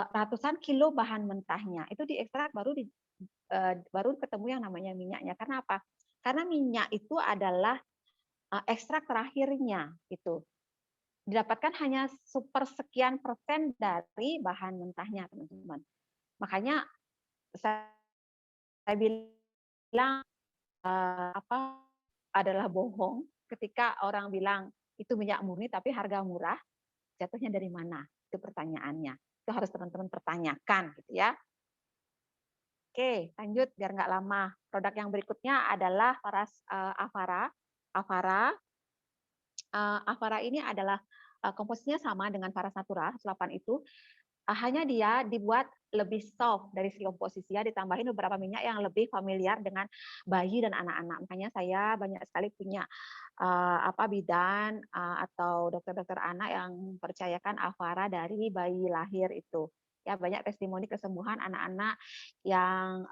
ratusan kilo bahan mentahnya. Itu diekstrak baru ketemu yang namanya minyaknya. Karena apa? Karena minyak itu adalah ekstrak terakhirnya itu didapatkan hanya sepersekian persen dari bahan mentahnya, teman-teman. Makanya saya bilang apa adalah bohong ketika orang bilang itu minyak murni tapi harga murah, jatuhnya dari mana? Itu pertanyaannya. Itu harus teman-teman pertanyakan gitu ya. Oke, lanjut biar nggak lama. Produk yang berikutnya adalah Faras Avara. Avara Avara ini adalah komposisinya sama dengan Faras Natura 8 itu, hanya dia dibuat lebih soft dari segi komposisi ya, ditambahin beberapa minyak yang lebih familiar dengan bayi dan anak-anak. Makanya saya banyak sekali punya bidan atau dokter-dokter anak yang percayakan Avara dari bayi lahir itu. Ya, banyak testimoni kesembuhan anak-anak yang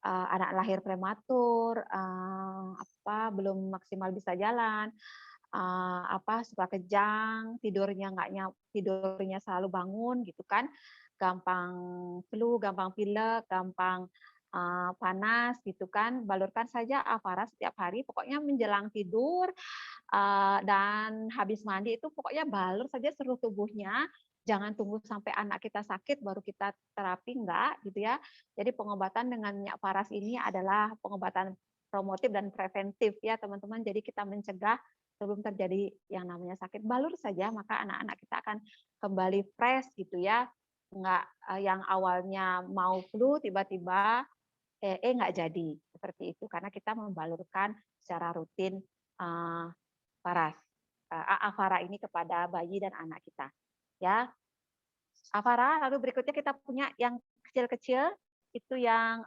anak lahir prematur, belum maksimal bisa jalan, suka kejang, tidurnya selalu bangun gitu kan, gampang flu, gampang pilek, gampang panas gitu kan, balurkan saja Avara setiap hari, pokoknya menjelang tidur dan habis mandi itu pokoknya balur saja seluruh tubuhnya, jangan tunggu sampai anak kita sakit baru kita terapi, enggak gitu ya. Jadi pengobatan dengan minyak Faras ini adalah pengobatan promotif dan preventif ya teman-teman. Jadi kita mencegah sebelum terjadi yang namanya sakit. Balur saja maka anak-anak kita akan kembali fresh gitu ya. Enggak yang awalnya mau flu tiba-tiba enggak jadi seperti itu karena kita membalurkan secara rutin Faras. Avara ini kepada bayi dan anak kita. Ya, Avara. Lalu berikutnya kita punya yang kecil-kecil itu yang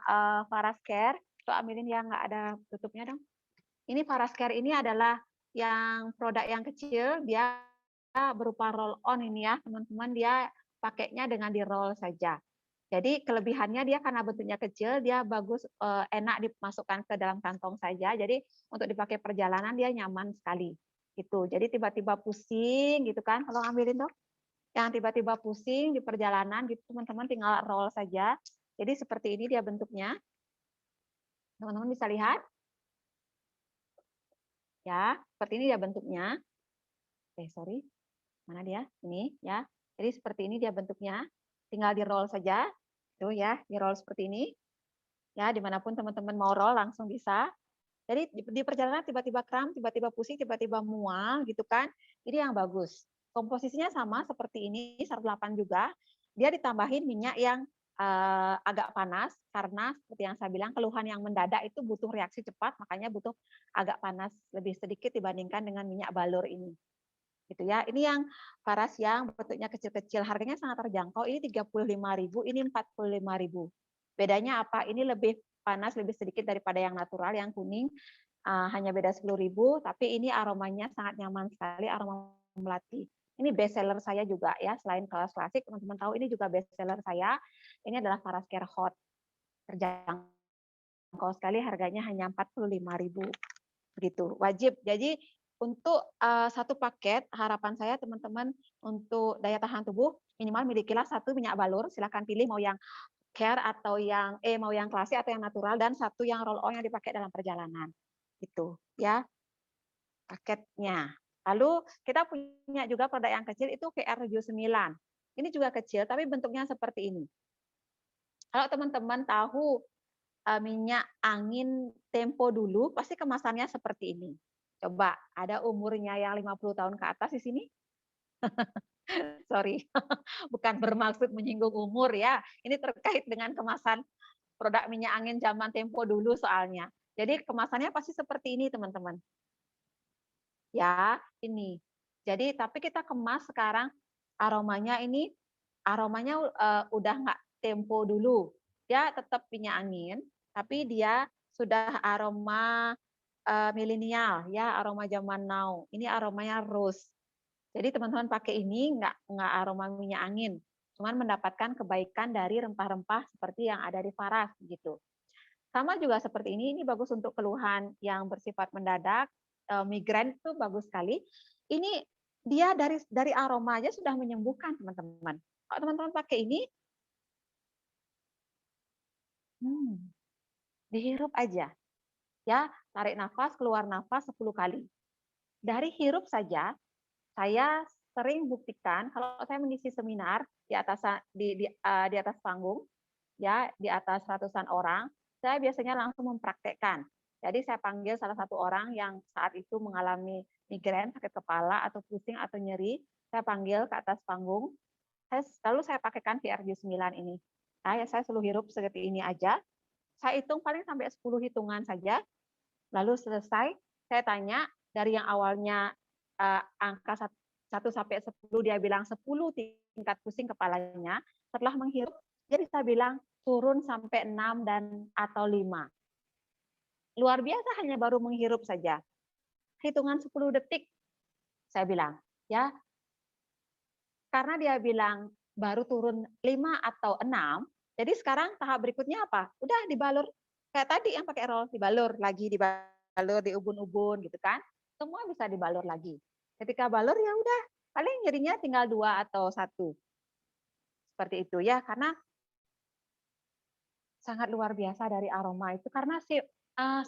Faras Care. Itu ambilin yang nggak ada tutupnya dong. Ini Faras Care ini adalah yang produk yang kecil, dia berupa roll on ini ya teman-teman, dia pakainya dengan di roll saja. Jadi kelebihannya dia karena bentuknya kecil, dia bagus, enak dimasukkan ke dalam kantong saja. Jadi untuk dipakai perjalanan dia nyaman sekali. Gitu. Jadi tiba-tiba pusing gitu kan, kalau ngambilin dong. Yang tiba-tiba pusing di perjalanan gitu teman-teman tinggal roll saja. Jadi seperti ini dia bentuknya. Teman-teman bisa lihat. Ya, seperti ini dia bentuknya. Sorry. Mana dia? Ini ya. Jadi seperti ini dia bentuknya. Tinggal di roll saja. Tuh ya, di roll seperti ini. Ya, dimanapun teman-teman mau roll langsung bisa. Jadi di perjalanan tiba-tiba kram, tiba-tiba pusing, tiba-tiba mual gitu kan. Ini yang bagus. Komposisinya sama seperti ini, 108 juga. Dia ditambahin minyak yang agak panas karena seperti yang saya bilang keluhan yang mendadak itu butuh reaksi cepat, makanya butuh agak panas lebih sedikit dibandingkan dengan minyak balur ini. gitu ya. Ini yang paras yang bentuknya kecil-kecil, harganya sangat terjangkau. Ini 35.000, ini 45.000. Bedanya apa? Ini lebih panas, lebih sedikit daripada yang natural, yang kuning. Hanya beda 10.000, tapi ini aromanya sangat nyaman sekali, aroma melati. Ini best seller saya juga ya, selain kelas klasik, teman-teman tahu ini juga best seller saya. Ini adalah paras care hot. Terjangkau sekali, harganya hanya 45.000. Begitu, wajib. Jadi untuk satu paket, harapan saya teman-teman untuk daya tahan tubuh minimal milikilah satu minyak balur. Silahkan pilih mau yang care atau yang mau yang klasik atau yang natural, dan satu yang roll on yang dipakai dalam perjalanan. Itu ya paketnya. Lalu kita punya juga produk yang kecil itu VR79. Ini juga kecil tapi bentuknya seperti ini. Kalau teman-teman tahu minyak angin Tempo dulu, pasti kemasannya seperti ini. Coba, ada umurnya yang 50 tahun ke atas di sini? Sorry, bukan bermaksud menyinggung umur ya. Ini terkait dengan kemasan produk minyak angin zaman Tempo dulu soalnya. Jadi kemasannya pasti seperti ini, teman-teman. Ya, ini. Jadi tapi kita kemas sekarang aromanya ini udah nggak Tempo dulu. Dia tetap minyak angin, tapi dia sudah aroma milenial ya, aroma zaman now. Ini aromanya rose. Jadi teman-teman pakai ini nggak aroma minyak angin, cuman mendapatkan kebaikan dari rempah-rempah seperti yang ada di Faras gitu. Sama juga seperti ini bagus untuk keluhan yang bersifat mendadak, migrain itu bagus sekali. Ini dia dari aroma aja sudah menyembuhkan, teman-teman. Kalau teman-teman pakai ini, dihirup aja. Ya, tarik nafas, keluar nafas 10 kali. Dari hirup saja, saya sering buktikan kalau saya mengisi seminar di atas panggung, ya di atas ratusan orang, saya biasanya langsung mempraktekkan. Jadi saya panggil salah satu orang yang saat itu mengalami migrain, sakit kepala atau pusing atau nyeri, saya panggil ke atas panggung, lalu saya pakaikan VR79 ini. Saya selalu hirup seperti ini aja. Saya hitung paling sampai 10 hitungan saja. Lalu selesai, saya tanya dari yang awalnya angka 1 sampai 10 dia bilang 10 tingkat pusing kepalanya, setelah menghirup dia bisa bilang turun sampai 6 dan atau 5. Luar biasa, hanya baru menghirup saja. Hitungan 10 detik saya bilang, ya. Karena dia bilang baru turun 5 atau 6, jadi sekarang tahap berikutnya apa? Udah dibalur kayak tadi yang pakai roll, dibalur lagi, dibalur di ubun-ubun gitu kan. Semua bisa dibalur lagi. Ketika balur ya udah, paling nyerinya tinggal 2 atau 1. Seperti itu ya, karena sangat luar biasa dari aroma itu, karena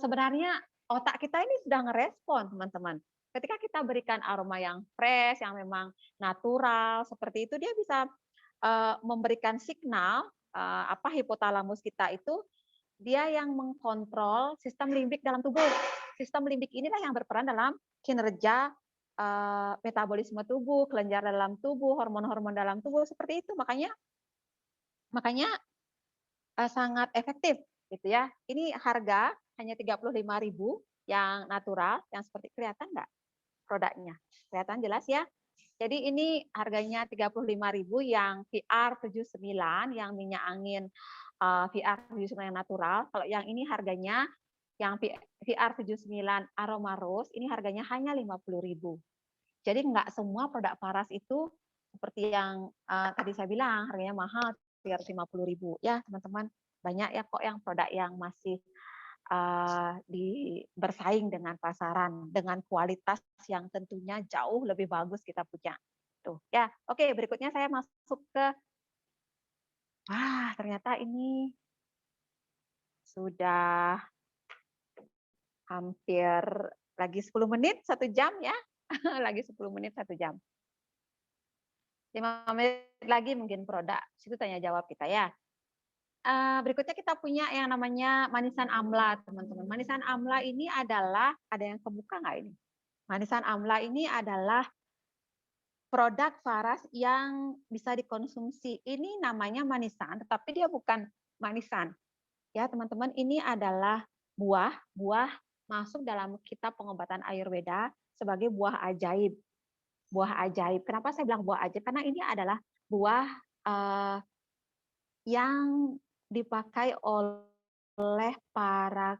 sebenarnya otak kita ini sudah ngerespon, teman-teman. Ketika kita berikan aroma yang fresh, yang memang natural seperti itu, dia bisa memberikan signal hipotalamus kita itu dia yang mengkontrol sistem limbik dalam tubuh. Sistem limbik inilah yang berperan dalam kinerja metabolisme tubuh, kelenjar dalam tubuh, hormon-hormon dalam tubuh seperti itu. Makanya sangat efektif gitu ya. Ini harga hanya 35.000 yang natural, yang seperti kelihatan nggak produknya? Kelihatan jelas ya. Jadi ini harganya 35.000 yang VR79 yang minyak angin VR79 yang natural. Kalau yang ini harganya yang VR79 aroma rose ini harganya hanya 50.000. Jadi nggak semua produk Faras itu seperti yang tadi saya bilang harganya mahal 350.000 ya teman-teman, banyak ya kok yang produk yang masih bersaing dengan pasaran dengan kualitas yang tentunya jauh lebih bagus kita punya. Tuh ya, oke berikutnya saya masuk ke ternyata ini sudah hampir lagi 10 menit 1 jam ya. Lagi 10 menit 1 jam. 5 menit lagi mungkin produk, situ tanya jawab kita ya. Berikutnya kita punya yang namanya manisan amla, teman-teman. Manisan amla ini adalah, ada yang kebuka nggak ini? Manisan amla ini adalah produk Faras yang bisa dikonsumsi. Ini namanya manisan, tetapi dia bukan manisan. Ya, teman-teman, ini adalah buah masuk dalam kitab pengobatan Ayurveda sebagai buah ajaib. buah ajaib. Kenapa saya bilang buah ajaib? Karena ini adalah buah yang dipakai oleh para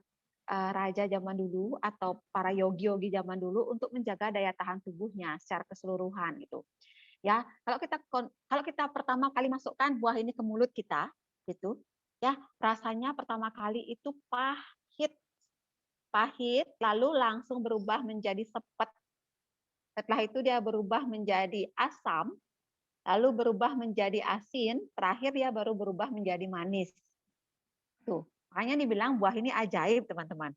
raja zaman dulu atau para yogi-yogi zaman dulu untuk menjaga daya tahan tubuhnya secara keseluruhan gitu. Ya, kalau kita pertama kali masukkan buah ini ke mulut kita gitu, ya, rasanya pertama kali itu pahit, pahit lalu langsung berubah menjadi sepet. Setelah itu dia berubah menjadi asam, lalu berubah menjadi asin, terakhir dia baru berubah menjadi manis. Tuh, makanya dibilang buah ini ajaib, teman-teman.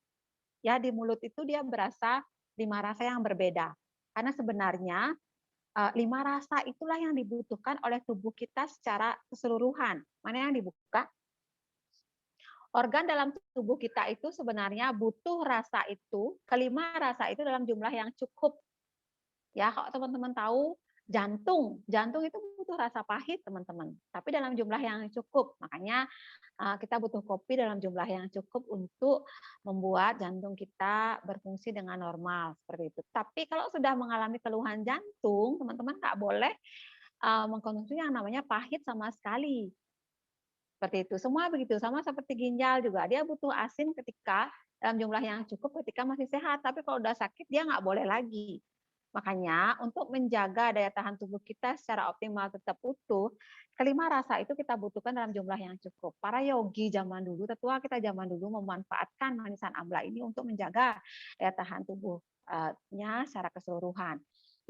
Ya, di mulut itu dia berasa 5 rasa yang berbeda. Karena sebenarnya 5 rasa itulah yang dibutuhkan oleh tubuh kita secara keseluruhan. Mana yang dibuka? Organ dalam tubuh kita itu sebenarnya butuh rasa itu, kelima rasa itu dalam jumlah yang cukup. Ya, kalau teman-teman tahu jantung itu butuh rasa pahit, teman-teman. Tapi dalam jumlah yang cukup. Makanya kita butuh kopi dalam jumlah yang cukup untuk membuat jantung kita berfungsi dengan normal seperti itu. Tapi kalau sudah mengalami keluhan jantung, teman-teman nggak boleh mengkonsumsi yang namanya pahit sama sekali. Seperti itu. Semua begitu, sama seperti ginjal juga. Dia butuh asin ketika dalam jumlah yang cukup ketika masih sehat. Tapi kalau udah sakit dia nggak boleh lagi. Makanya untuk menjaga daya tahan tubuh kita secara optimal tetap utuh, kelima rasa itu kita butuhkan dalam jumlah yang cukup. Para yogi zaman dulu, tetua kita zaman dulu memanfaatkan manisan amla ini untuk menjaga daya tahan tubuhnya secara keseluruhan.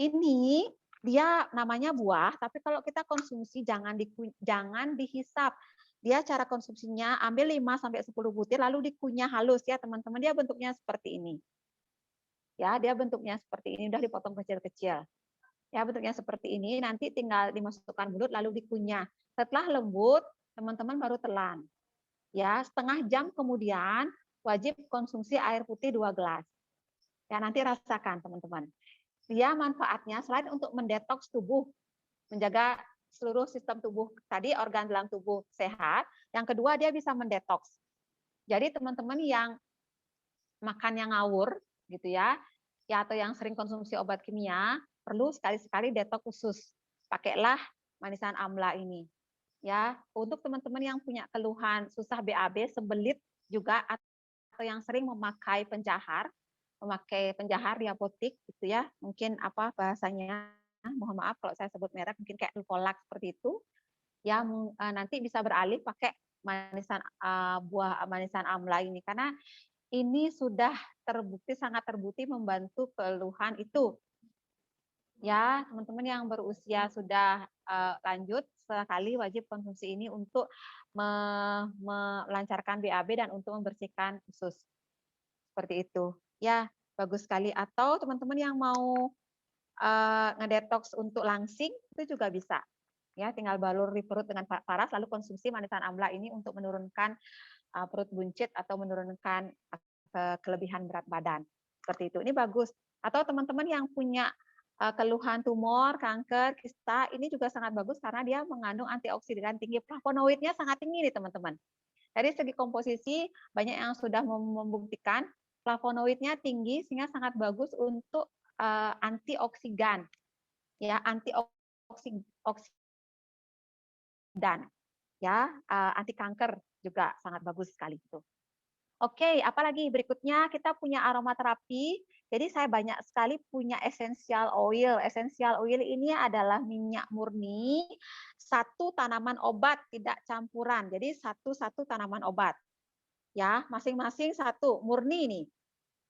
Ini dia namanya buah, tapi kalau kita konsumsi jangan dihisap. Dia cara konsumsinya ambil 5 sampai 10 butir lalu dikunyah halus ya teman-teman. Dia bentuknya seperti ini. Ya, dia bentuknya seperti ini, udah dipotong kecil-kecil. Ya, bentuknya seperti ini, nanti tinggal dimasukkan mulut lalu dikunyah. Setelah lembut, teman-teman baru telan. Ya, setengah jam kemudian wajib konsumsi air putih 2 gelas. Ya, nanti rasakan teman-teman. Dia manfaatnya selain untuk mendetoks tubuh, menjaga seluruh sistem tubuh tadi, organ dalam tubuh sehat. Yang kedua, dia bisa mendetoks. Jadi teman-teman yang makan yang ngawur gitu ya atau yang sering konsumsi obat kimia, perlu sekali-sekali detox khusus. Pakailah manisan amla ini. Ya, untuk teman-teman yang punya keluhan susah BAB, sembelit juga atau yang sering memakai penjahar di apotik gitu ya. Mungkin apa bahasanya? Mohon maaf kalau saya sebut merek, mungkin kayak Dulcolax seperti itu. Ya, nanti bisa beralih pakai manisan amla ini karena ini sudah sangat terbukti membantu keluhan itu. Ya, teman-teman yang berusia sudah lanjut, sekali wajib konsumsi ini untuk melancarkan BAB dan untuk membersihkan usus. Seperti itu. Ya, bagus sekali. Atau teman-teman yang mau ngedetox untuk langsing, itu juga bisa. Ya, tinggal balur di perut dengan paras, lalu konsumsi manisan amla ini untuk menurunkan perut buncit atau menurunkan kelebihan berat badan. Seperti itu. Ini bagus. Atau teman-teman yang punya keluhan tumor, kanker, kista, ini juga sangat bagus karena dia mengandung antioksidan tinggi. Flavonoidnya sangat tinggi nih teman-teman. Dari segi komposisi, banyak yang sudah membuktikan flavonoidnya tinggi sehingga sangat bagus untuk antioksidan. Ya, antioksidan. Ya, anti kanker juga sangat bagus sekali itu. Oke, apalagi berikutnya kita punya aromaterapi. Jadi saya banyak sekali punya essential oil. Essential oil ini adalah minyak murni, satu tanaman obat, tidak campuran. Jadi satu tanaman obat. Ya, masing-masing satu, murni nih.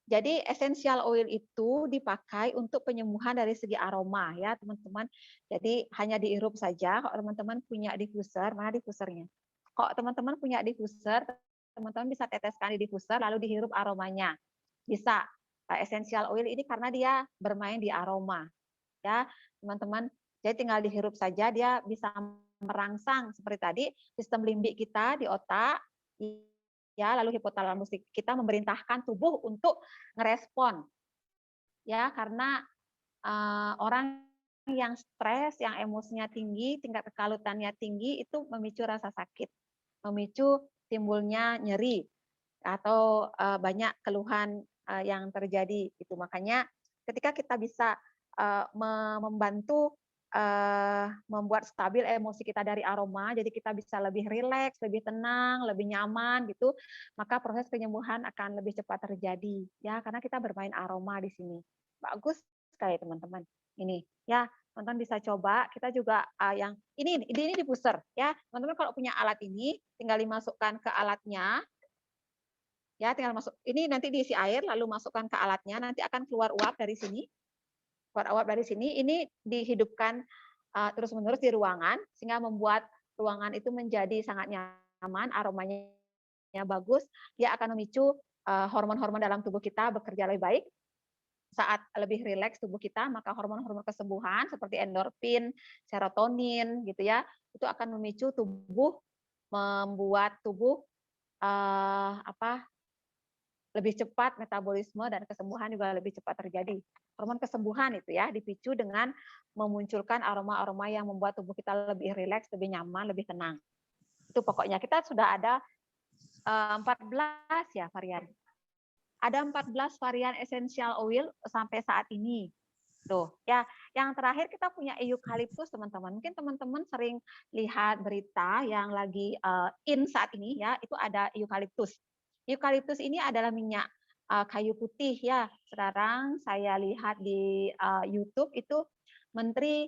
Jadi essential oil itu dipakai untuk penyembuhan dari segi aroma ya, teman-teman. Jadi hanya dihirup saja. Kalau teman-teman punya diffuser, mana diffusernya? Kalau teman-teman punya diffuser, teman-teman bisa teteskan di diffuser lalu dihirup aromanya. Bisa. Essential oil ini karena dia bermain di aroma. Ya, teman-teman. Jadi tinggal dihirup saja dia bisa merangsang seperti tadi sistem limbik kita di otak. Ya, lalu hipotalamus kita memerintahkan tubuh untuk ngerespon. Ya, karena orang yang stres, yang emosinya tinggi, tingkat kekalutannya tinggi itu memicu rasa sakit, memicu timbulnya nyeri atau banyak keluhan yang terjadi. Itu makanya ketika kita bisa membantu membuat stabil emosi kita dari aroma, jadi kita bisa lebih rileks, lebih tenang, lebih nyaman gitu, maka proses penyembuhan akan lebih cepat terjadi ya, karena kita bermain aroma di sini. Bagus sekali teman-teman. Ini ya, teman-teman bisa coba. Kita juga yang ini diffuser ya. Teman-teman kalau punya alat ini tinggal dimasukkan ke alatnya ya, tinggal masuk. Ini nanti diisi air lalu masukkan ke alatnya, nanti akan keluar uap dari sini. Keluar uap dari sini, ini dihidupkan terus-menerus di ruangan sehingga membuat ruangan itu menjadi sangat nyaman, aromanya bagus, dia akan memicu hormon-hormon dalam tubuh kita bekerja lebih baik. Saat lebih rileks tubuh kita, maka hormon-hormon kesembuhan seperti endorfin, serotonin gitu ya, itu akan memicu tubuh, membuat tubuh lebih cepat metabolisme dan kesembuhan juga lebih cepat terjadi. Hormon kesembuhan itu ya dipicu dengan memunculkan aroma-aroma yang membuat tubuh kita lebih rileks, lebih nyaman, lebih tenang. Itu pokoknya kita sudah ada 14 ya varian. Ada 14 varian essential oil sampai saat ini. Tuh, ya. Yang terakhir kita punya eukaliptus, teman-teman. Mungkin teman-teman sering lihat berita yang lagi in saat ini ya, itu ada eukaliptus. Eukaliptus ini adalah minyak kayu putih ya. Sekarang saya lihat di YouTube itu menteri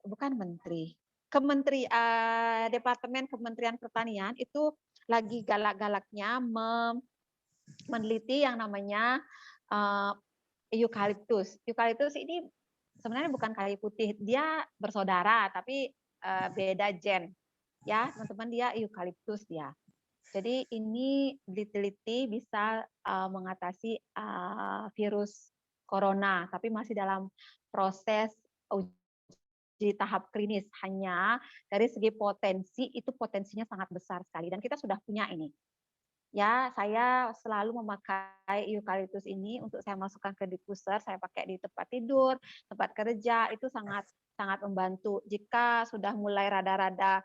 bukan menteri, Departemen Kementerian Pertanian itu lagi galak-galaknya meneliti yang namanya eukaliptus. Eukaliptus ini sebenarnya bukan kayu putih, dia bersaudara tapi beda gen. Ya, teman-teman, dia eukaliptus dia. Jadi ini diteliti bisa mengatasi virus corona, tapi masih dalam proses uji tahap klinis. Hanya dari segi potensi, itu potensinya sangat besar sekali. Dan kita sudah punya ini. Ya, saya selalu memakai eukaliptus ini untuk saya masukkan ke diffuser, saya pakai di tempat tidur, tempat kerja, itu sangat sangat membantu. Jika sudah mulai rada-rada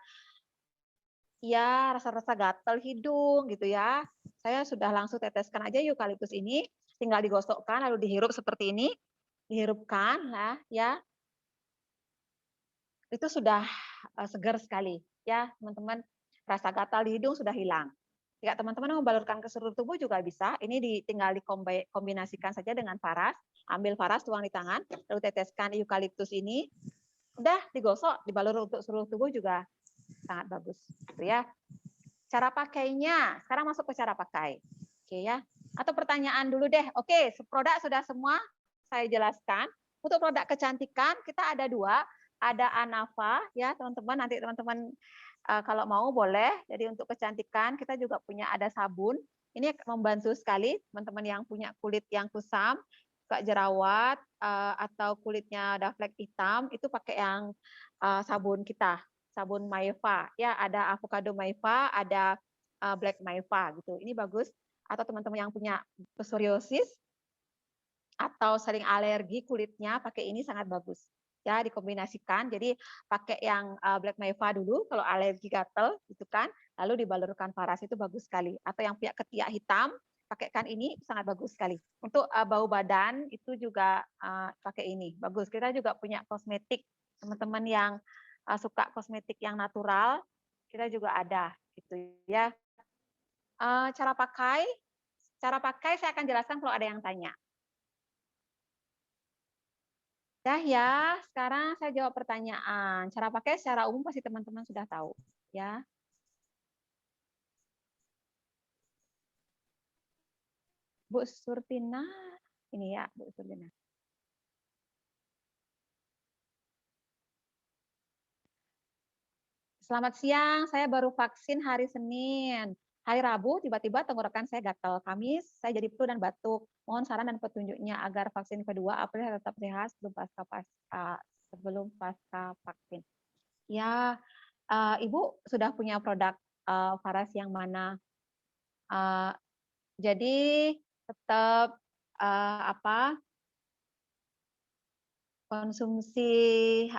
ya rasa-rasa gatal hidung gitu ya, saya sudah langsung teteskan aja eukaliptus ini, tinggal digosokkan lalu dihirup seperti ini, dihirupkan lah ya, itu sudah segar sekali ya teman-teman, rasa gatal di hidung sudah hilang. Jika teman-teman mau balurkan ke seluruh tubuh juga bisa, ini tinggal dikombinasikan saja dengan paras, ambil paras tuang di tangan, lalu teteskan eukaliptus ini, udah digosok, dibalur untuk seluruh tubuh juga sangat bagus, gitu ya. Cara pakainya, sekarang masuk ke cara pakai. Oke ya. Atau pertanyaan dulu deh. Oke, produk sudah semua saya jelaskan. Untuk produk kecantikan kita ada 2, ada Anava ya, teman-teman. Nanti teman-teman kalau mau boleh. Jadi untuk kecantikan kita juga punya ada sabun. Ini membantu sekali teman-teman yang punya kulit yang kusam, suka jerawat atau kulitnya ada flek hitam, itu pakai yang sabun kita, sabun Maeva ya, ada avocado Maeva, ada black Maeva gitu. Ini bagus. Atau teman-teman yang punya psoriasis atau sering alergi kulitnya, pakai ini sangat bagus. Ya, dikombinasikan. Jadi pakai yang black Maeva dulu kalau alergi gatel gitu kan, lalu dibalurkan paras, itu bagus sekali. Atau yang punya ketiak hitam, pakaikan ini sangat bagus sekali. Untuk bau badan itu juga pakai ini, bagus. Kita juga punya kosmetik, teman-teman yang suka kosmetik yang natural, kita juga ada gitu ya. Cara pakai saya akan jelaskan kalau ada yang tanya. Dah ya, sekarang saya jawab pertanyaan. Cara pakai secara umum pasti teman-teman sudah tahu, ya. Bu Surtina, ini ya, Bu Surtina. Selamat siang, saya baru vaksin hari Senin. Hari Rabu tiba-tiba tenggorokan saya gatal. Kamis saya jadi flu dan batuk. Mohon saran dan petunjuknya agar vaksin kedua April tetap sehat sebelum pasca vaksin. Ya, Ibu sudah punya produk Faras yang mana? Jadi tetap konsumsi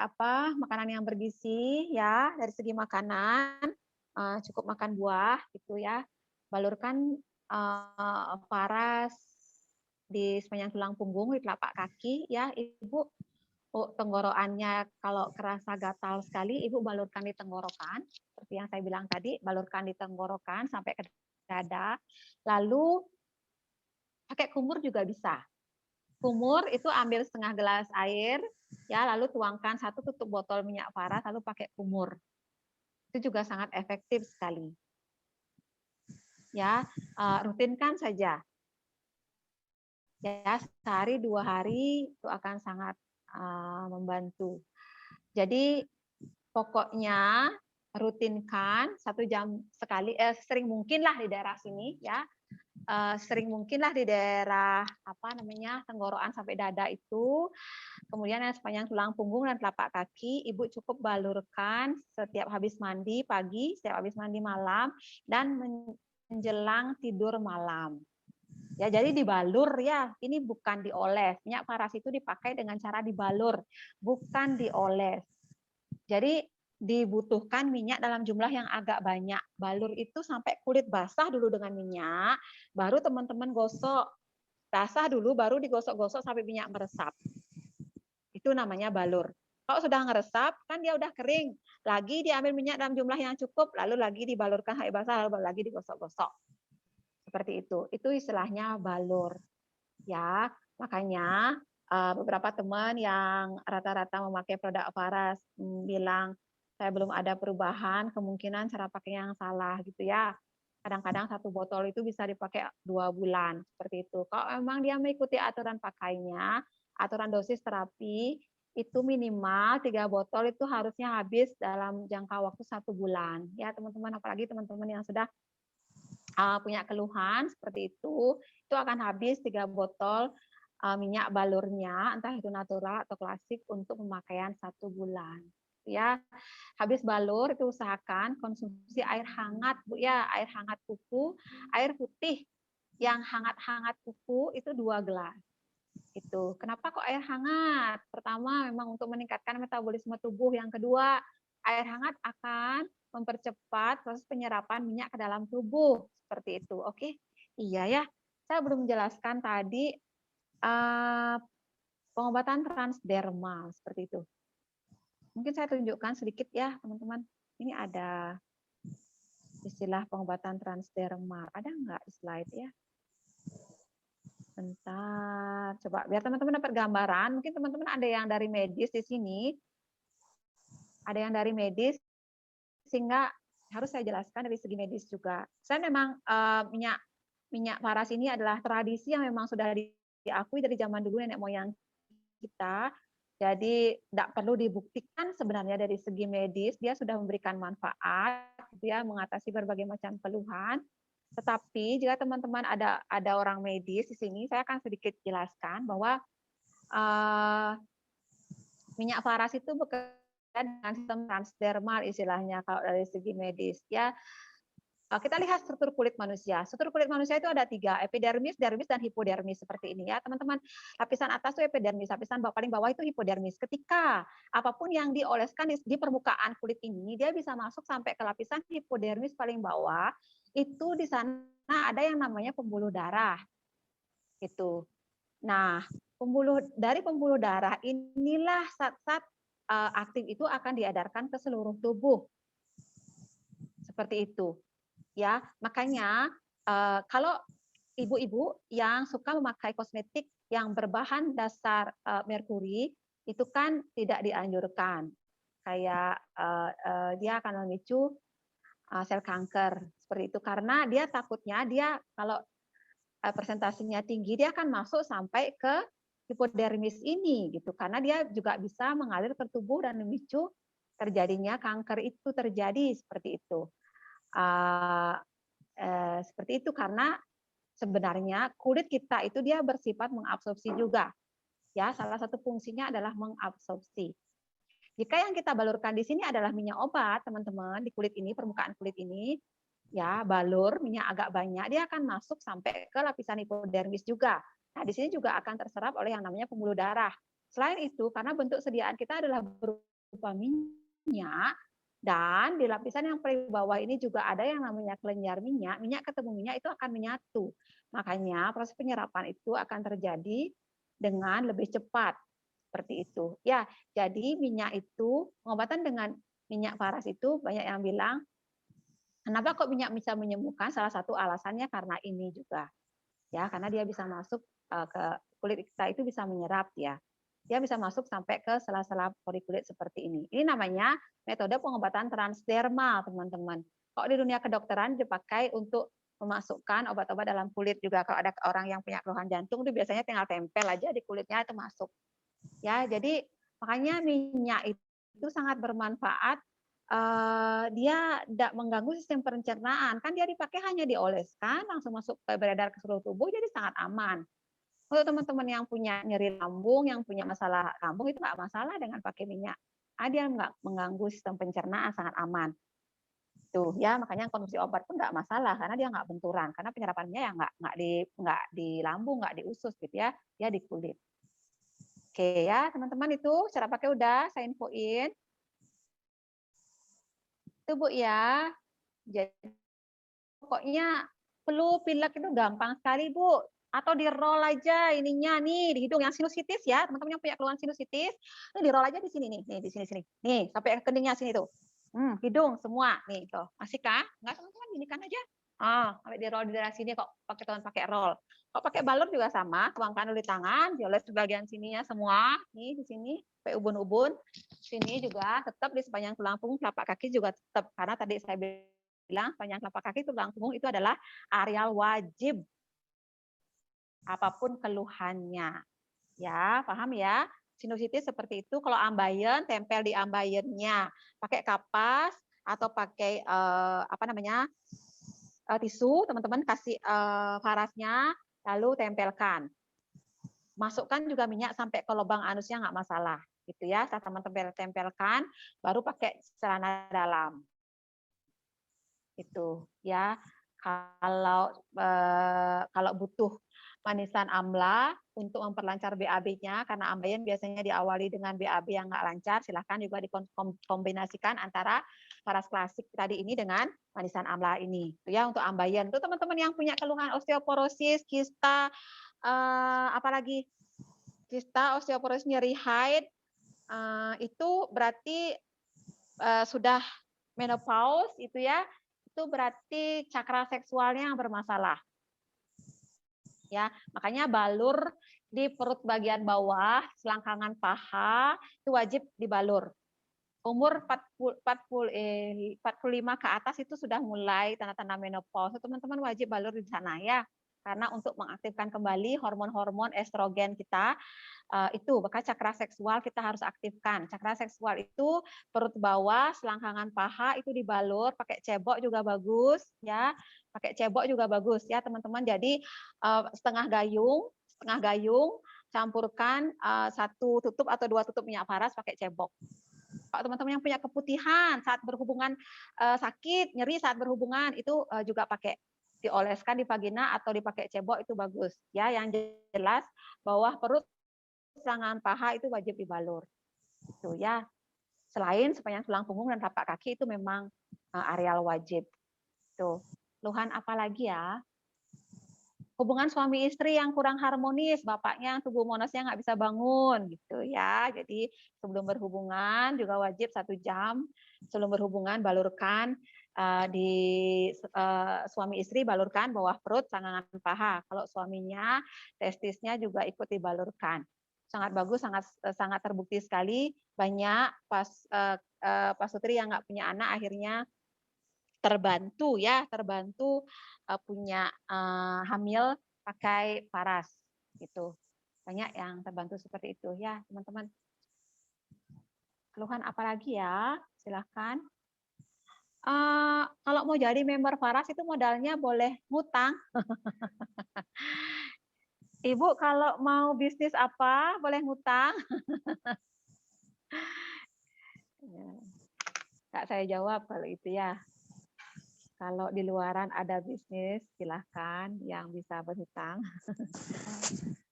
makanan yang bergizi ya, dari segi makanan cukup makan buah gitu ya, balurkan paras di sepanjang tulang punggung, di telapak kaki, ya Ibu. Tenggorokannya kalau kerasa gatal sekali, Ibu balurkan di tenggorokan, seperti yang saya bilang tadi, balurkan di tenggorokan sampai ke dada. Lalu pakai kumur juga bisa. Kumur itu ambil setengah gelas air, ya, lalu tuangkan 1 tutup botol minyak paras, lalu pakai kumur. Itu juga sangat efektif sekali. Ya, rutinkan saja. Ya, sehari 2 hari itu akan sangat membantu. Jadi pokoknya rutinkan 1 jam sekali, sering mungkin lah di daerah sini, ya. Sering mungkin lah di daerah tenggorokan sampai dada itu. Kemudian yang sepanjang tulang punggung dan telapak kaki, Ibu cukup balurkan setiap habis mandi pagi, setiap habis mandi malam, dan menjelang tidur malam. Ya, jadi dibalur ya. Ini bukan dioles. Minyak paras itu dipakai dengan cara dibalur, bukan dioles. Jadi dibutuhkan minyak dalam jumlah yang agak banyak. Balur itu sampai kulit basah dulu dengan minyak, baru teman-teman gosok. Basah dulu, baru digosok-gosok sampai minyak meresap. Itu namanya balur. Kalau sudah ngeresap, kan dia udah kering. Lagi diambil minyak dalam jumlah yang cukup, lalu lagi dibalurkan sampai basah, lalu lagi digosok-gosok. Seperti itu. Itu istilahnya balur. Ya, makanya beberapa teman yang rata-rata memakai produk Paras bilang saya belum ada perubahan, kemungkinan cara pakai yang salah gitu ya. Kadang-kadang 1 botol itu bisa dipakai 2 bulan seperti itu. Kalau memang dia mengikuti aturan pakainya, aturan dosis terapi itu minimal 3 botol itu harusnya habis dalam jangka waktu 1 bulan. Ya teman-teman, apalagi teman-teman yang sudah punya keluhan seperti itu akan habis 3 botol minyak balurnya, entah itu natural atau klasik untuk pemakaian 1 bulan. Ya, habis balur itu usahakan konsumsi air hangat, Bu ya, air hangat kuku, air putih yang hangat-hangat kuku itu 2 gelas. Itu. Kenapa kok air hangat? Pertama memang untuk meningkatkan metabolisme tubuh, yang kedua air hangat akan mempercepat proses penyerapan minyak ke dalam tubuh, seperti itu. Oke. Iya ya. Saya belum menjelaskan tadi pengobatan transdermal seperti itu. Mungkin saya tunjukkan sedikit ya, teman-teman. Ini ada istilah pengobatan transdermal. Ada nggak slide ya? Bentar, coba biar teman-teman dapat gambaran. Mungkin teman-teman ada yang dari medis di sini. Ada yang dari medis, sehingga harus saya jelaskan dari segi medis juga. Saya memang minyak paras ini adalah tradisi yang memang sudah diakui dari zaman dulu nenek moyang kita. Jadi tidak perlu dibuktikan sebenarnya dari segi medis, dia sudah memberikan manfaat, dia mengatasi berbagai macam keluhan. Tetapi jika teman-teman ada orang medis di sini, saya akan sedikit jelaskan bahwa minyak paras itu bekerja dengan sistem transdermal istilahnya kalau dari segi medis ya. Kita lihat struktur kulit manusia. Struktur kulit manusia itu ada 3, epidermis, dermis, dan hipodermis seperti ini ya teman-teman. Lapisan atas itu epidermis, lapisan paling bawah itu hipodermis. Ketika apapun yang dioleskan di permukaan kulit ini, dia bisa masuk sampai ke lapisan hipodermis paling bawah. Itu di sana ada yang namanya pembuluh darah. Itu. Nah, dari pembuluh darah inilah zat-zat aktif itu akan diedarkan ke seluruh tubuh. Seperti itu. Ya, makanya kalau ibu-ibu yang suka memakai kosmetik yang berbahan dasar merkuri itu kan tidak dianjurkan. Kayak dia akan memicu sel kanker seperti itu karena dia takutnya dia kalau presentasinya tinggi dia akan masuk sampai ke hipodermis ini gitu karena dia juga bisa mengalir ke tubuh dan memicu terjadinya kanker itu terjadi seperti itu. Seperti itu karena sebenarnya kulit kita itu dia bersifat mengabsorpsi juga. Ya, salah satu fungsinya adalah mengabsorpsi. Jika yang kita balurkan di sini adalah minyak obat, teman-teman, di kulit ini, permukaan kulit ini, ya, balur minyak agak banyak, dia akan masuk sampai ke lapisan hipodermis juga. Nah, di sini juga akan terserap oleh yang namanya pembuluh darah. Selain itu, karena bentuk sediaan kita adalah berupa minyak, dan di lapisan yang paling bawah ini juga ada yang namanya kelenjar minyak, minyak ketemu minyak itu akan menyatu. Makanya proses penyerapan itu akan terjadi dengan lebih cepat. Seperti itu. Ya, jadi minyak itu, pengobatan dengan minyak paras itu banyak yang bilang, kenapa kok minyak bisa menyembuhkan? Salah satu alasannya karena ini juga. Ya, karena dia bisa masuk ke kulit kita, itu bisa menyerap ya. Dia bisa masuk sampai ke sela-sela pori kulit seperti ini. Ini namanya metode pengobatan transdermal, teman-teman. Kok di dunia kedokteran dipakai untuk memasukkan obat-obat dalam kulit juga. Kalau ada orang yang punya keluhan jantung itu biasanya tinggal tempel aja di kulitnya itu masuk. Ya, jadi makanya minyak itu sangat bermanfaat. Dia tidak mengganggu sistem pencernaan. Kan dia dipakai hanya dioleskan, langsung masuk beredar ke seluruh tubuh, jadi sangat aman. Untuk teman-teman yang punya nyeri lambung, yang punya masalah lambung, itu nggak masalah dengan pakai minyak. Dia nggak mengganggu sistem pencernaan, sangat aman. Tuh ya, makanya konsumsi obat pun nggak masalah karena dia nggak benturan, karena penyerapannya ya nggak di lambung, nggak di usus gitu ya, dia di kulit. Oke ya, teman-teman itu cara pakai udah saya infoin. Itu Bu ya. Jadi pokoknya flu pilek itu gampang sekali Bu. Atau di roll aja ininya nih di hidung yang sinusitis ya, teman-teman yang punya keluhan sinusitis, ini di roll aja di sini nih di sini. Nih, sampai ke keningnya sini tuh. Hidung semua nih tuh. Masih kah? Enggak, teman-teman gini kan aja. Sampai di roll di daerah sini kok pakai roll. Kok pakai balur juga sama, tuangkan dulu di tangan, dioles di bagian sininya semua, nih di sini, sampai ubun-ubun. Sini juga tetap di sepanjang tulang punggung, telapak kaki juga tetap karena tadi saya bilang sepanjang telapak kaki tulang punggung itu adalah areal wajib apapun keluhannya. Ya, paham ya? Sinusitis seperti itu, kalau ambeien tempel di ambeiennya. Pakai kapas atau pakai tisu, teman-teman kasih parasnya lalu tempelkan. Masukkan juga minyak sampai ke lubang anusnya nggak masalah, gitu ya. Setelah teman-teman tempelkan, baru pakai celana dalam. Itu ya. Kalau butuh manisan amla untuk memperlancar BAB-nya, karena ambeien biasanya diawali dengan BAB yang nggak lancar, silahkan juga dikombinasikan antara paras klasik tadi ini dengan manisan amla ini. Itu ya untuk ambeien. Itu teman-teman yang punya keluhan osteoporosis, kista, apalagi kista, osteoporosis, nyeri haid, itu berarti sudah menopause itu ya, itu berarti cakra seksualnya yang bermasalah. Ya, makanya balur di perut bagian bawah, selangkangan paha itu wajib dibalur. Umur 45 ke atas itu sudah mulai tanda-tanda menopause. Teman-teman wajib balur di sana ya. Karena untuk mengaktifkan kembali hormon-hormon estrogen kita, itu maka cakra seksual kita harus aktifkan. Cakra seksual itu perut bawah, selangkangan paha itu dibalur, pakai cebok juga bagus ya. Pakai cebok juga bagus ya teman-teman. Jadi setengah gayung campurkan satu tutup atau dua tutup minyak paras pakai cebok. Kalau teman-teman yang punya keputihan saat berhubungan, sakit, nyeri saat berhubungan itu juga pakai dioleskan di vagina atau dipakai cebok itu bagus ya. Yang jelas bawah perut, selangkangan paha itu wajib dibalur. Itu ya. Selain sepanjang tulang punggung dan tapak kaki itu memang areal wajib. Tuh. Keluhan apa lagi ya? Hubungan suami istri yang kurang harmonis, bapaknya tubuh monosnya nggak bisa bangun gitu ya. Jadi sebelum berhubungan juga wajib 1 jam sebelum berhubungan balurkan di suami istri balurkan bawah perut, selangkangan paha. Kalau suaminya testisnya juga ikut dibalurkan. Sangat bagus, sangat terbukti sekali. Banyak pasutri yang nggak punya anak akhirnya terbantu punya hamil pakai paras gitu. Banyak yang terbantu seperti itu ya, teman-teman. Keluhan apa lagi ya? Silahkan. Kalau mau jadi member paras itu modalnya boleh ngutang. Ibu kalau mau bisnis apa boleh ngutang? Kak saya jawab kalau itu ya. Kalau di luaran ada bisnis, silahkan yang bisa berhutang.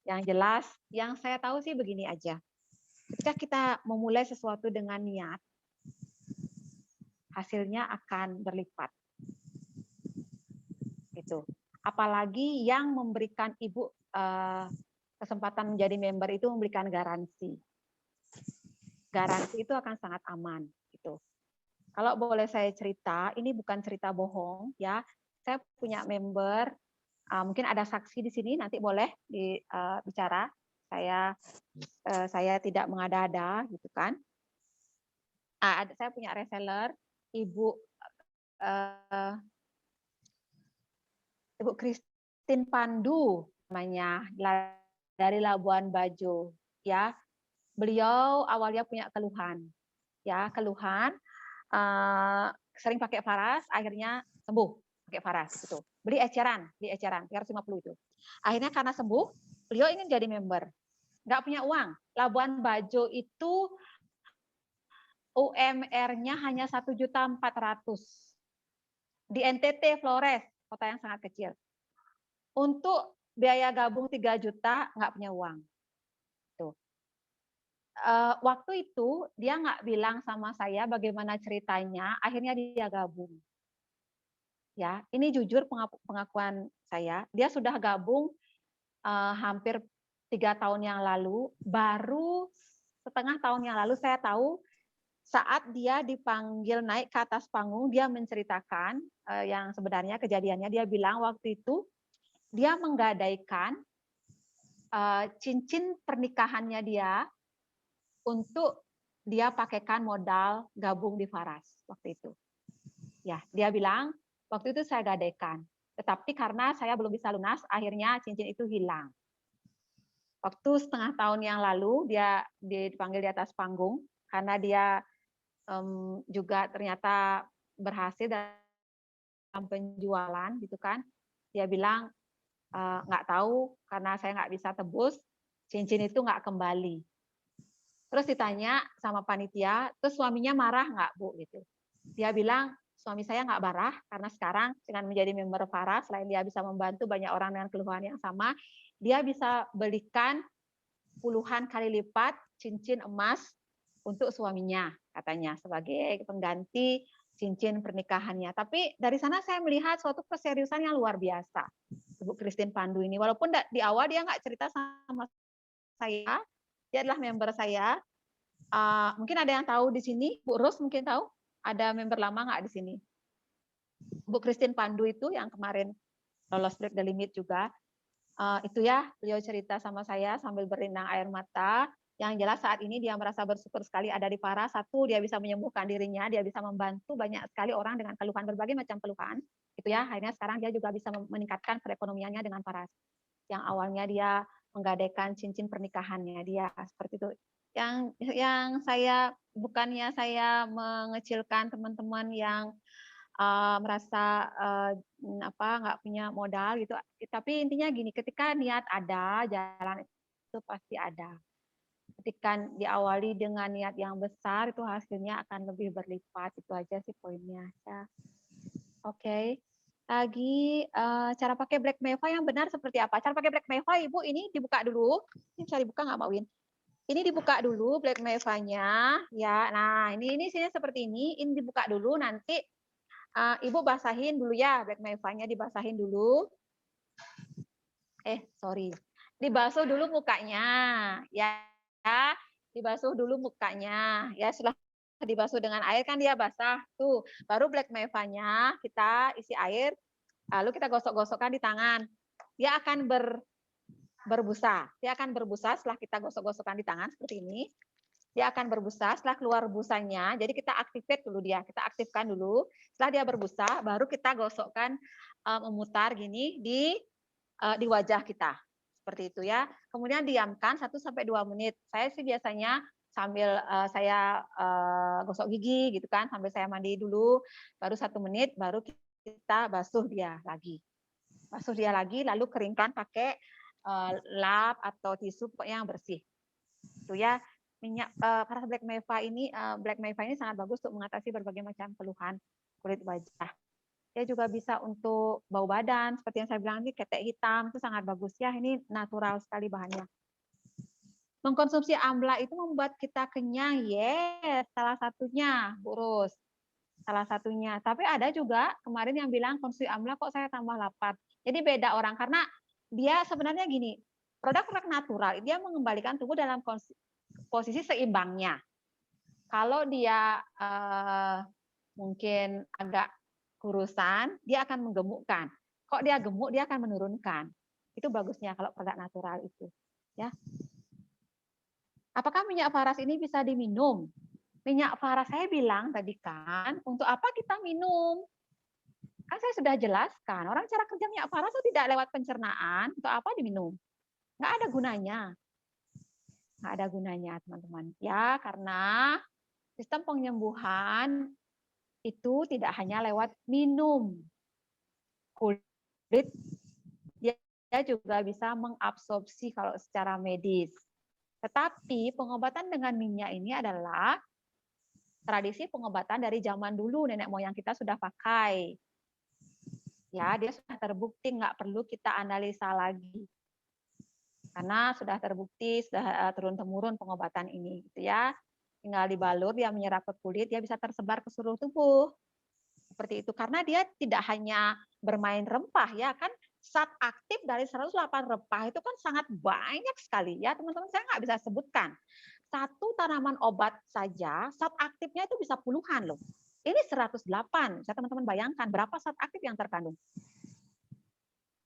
Yang jelas, yang saya tahu sih begini aja. Ketika kita memulai sesuatu dengan niat, hasilnya akan berlipat. Itu. Apalagi yang memberikan Ibu kesempatan menjadi member itu memberikan garansi. Garansi itu akan sangat aman gitu. Kalau boleh saya cerita, ini bukan cerita bohong ya. Saya punya member, mungkin ada saksi di sini, nanti boleh bicara. Saya tidak mengada-ada gitu kan. Saya punya reseller, Ibu Christine Pandu namanya, dari Labuan Bajo ya. Beliau awalnya punya keluhan sering pakai Faras, akhirnya sembuh pakai Faras gitu. Beli eceran 350 itu. Akhirnya karena sembuh, beliau ingin jadi member. Nggak punya uang. Labuan Bajo itu UMR-nya hanya 1.400.000. Di NTT Flores, kota yang sangat kecil. Untuk biaya gabung 3 juta nggak punya uang. Tuh. Waktu itu dia nggak bilang sama saya bagaimana ceritanya, akhirnya dia gabung. Ya, ini jujur pengakuan saya. Dia sudah gabung hampir 3 tahun yang lalu. Baru setengah tahun yang lalu saya tahu saat dia dipanggil naik ke atas panggung, dia menceritakan yang sebenarnya kejadiannya. Dia bilang waktu itu dia menggadaikan cincin pernikahannya dia untuk dia pakaikan modal gabung di Faras waktu itu. Ya, dia bilang waktu itu saya gadaikan, tetapi karena saya belum bisa lunas, akhirnya cincin itu hilang. Waktu setengah tahun yang lalu dia dipanggil di atas panggung karena dia juga ternyata berhasil dalam penjualan gitu kan. Dia bilang nggak tahu karena saya nggak bisa tebus, cincin itu nggak kembali. Terus ditanya sama panitia, terus suaminya marah nggak Bu gitu. Dia bilang suami saya nggak marah karena sekarang dengan menjadi member Faras, selain dia bisa membantu banyak orang dengan keluhan yang sama, dia bisa belikan puluhan kali lipat cincin emas untuk suaminya katanya sebagai pengganti cincin pernikahannya. Tapi dari sana saya melihat suatu keseriusan yang luar biasa. Ibu Christine Pandu ini, walaupun di awal dia nggak cerita sama saya, dia adalah member saya. Mungkin ada yang tahu di sini, Bu Ros mungkin tahu, ada member lama nggak di sini? Bu Christine Pandu itu yang kemarin lolos Break the Limit juga. Itu ya, beliau cerita sama saya sambil berlinang air mata. Yang jelas saat ini dia merasa bersyukur sekali ada di Faras. Satu, dia bisa menyembuhkan dirinya, dia bisa membantu banyak sekali orang dengan keluhan, berbagai macam keluhan. Itu ya, akhirnya sekarang dia juga bisa meningkatkan perekonomiannya dengan Faras. Yang awalnya dia menggadaikan cincin pernikahannya dia seperti itu. Yang saya bukannya saya mengecilkan teman-teman yang merasa nggak punya modal gitu, tapi intinya gini, ketika niat ada, jalan itu pasti ada. Ketika diawali dengan niat yang besar, itu hasilnya akan lebih berlipat. Itu aja sih poinnya ya. Oke. Lagi cara pakai Black Maven yang benar seperti apa? Cara pakai Black Maven, Ibu, ini dibuka dulu. Ini bisa dibuka nggak, Mbak Win? Ini dibuka dulu Black Maven-nya ya. Nah, ini sini seperti ini. Ini dibuka dulu, nanti Ibu basahin dulu ya, Black Maven-nya dibasahin dulu. Sorry. Dibasuh dulu mukanya ya. Dibasuh dulu mukanya ya. Setelah dibasuh dengan air kan dia basah tuh. Baru Black Maven-nya kita isi air, lalu kita gosok-gosokkan di tangan. Dia akan berbusa. Dia akan berbusa setelah kita gosok-gosokkan di tangan seperti ini. Dia akan berbusa, setelah keluar busanya, jadi kita activate dulu dia, kita aktifkan dulu. Setelah dia berbusa, baru kita gosokkan memutar gini di wajah kita. Seperti itu ya. Kemudian diamkan 1-2 menit. Saya sih biasanya sambil saya gosok gigi gitu kan, sambil saya mandi dulu, baru 1 menit, baru kita basuh dia lagi. Basuh dia lagi, lalu keringkan pakai lap atau tisu yang bersih. Itu ya. Minyak Faras Black Maven ini sangat bagus untuk mengatasi berbagai macam keluhan kulit wajah. Dia juga bisa untuk bau badan, seperti yang saya bilang tadi, ketek hitam itu sangat bagus ya. Ini natural sekali bahannya. Mengkonsumsi amla itu membuat kita kenyang, yes, salah satunya, Bu Ros. Salah satunya. Tapi ada juga kemarin yang bilang konsumsi amla kok saya tambah lapar. Jadi beda orang karena dia sebenarnya gini, produk-produk natural dia mengembalikan tubuh dalam posisi seimbangnya. Kalau dia mungkin agak kurusan, dia akan menggemukkan. Kok dia gemuk, dia akan menurunkan. Itu bagusnya kalau produk natural itu. Ya. Apakah minyak faras ini bisa diminum? Minyak faras saya bilang tadi kan, untuk apa kita minum? Kan saya sudah jelaskan, orang cara kerja minyak faras itu tidak lewat pencernaan, untuk apa diminum? Nggak ada gunanya. Nggak ada gunanya, teman-teman. Ya, karena sistem penyembuhan itu tidak hanya lewat minum. Kulit dia juga bisa mengabsorpsi kalau secara medis. Tetapi pengobatan dengan minyak ini adalah tradisi pengobatan dari zaman dulu, nenek moyang kita sudah pakai. Ya, dia sudah terbukti, nggak perlu kita analisa lagi. Karena sudah terbukti, sudah turun-temurun pengobatan ini. Gitu ya. Tinggal dibalur, dia menyerap ke kulit, dia bisa tersebar ke seluruh tubuh. Seperti itu. Karena dia tidak hanya bermain rempah, ya kan zat aktif dari 108 rempah itu kan sangat banyak sekali. Ya teman-teman, saya nggak bisa sebutkan. Satu tanaman obat saja, zat aktifnya itu bisa puluhan loh. Ini 108. Saya teman-teman bayangkan berapa zat aktif yang terkandung.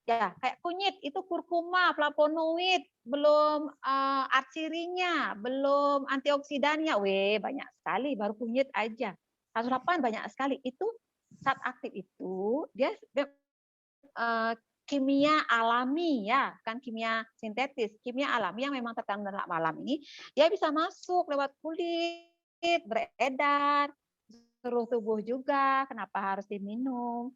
Ya, kayak kunyit itu kurkuma, flavonoid, belum arcirinya, belum antioksidannya. Banyak sekali baru kunyit aja. 108 banyak sekali. Itu zat aktif itu dia kimia alami ya, bukan kimia sintetis. Kimia alami yang memang terkandung dalam alam ini dia bisa masuk lewat kulit, beredar seluruh tubuh juga. Kenapa harus diminum?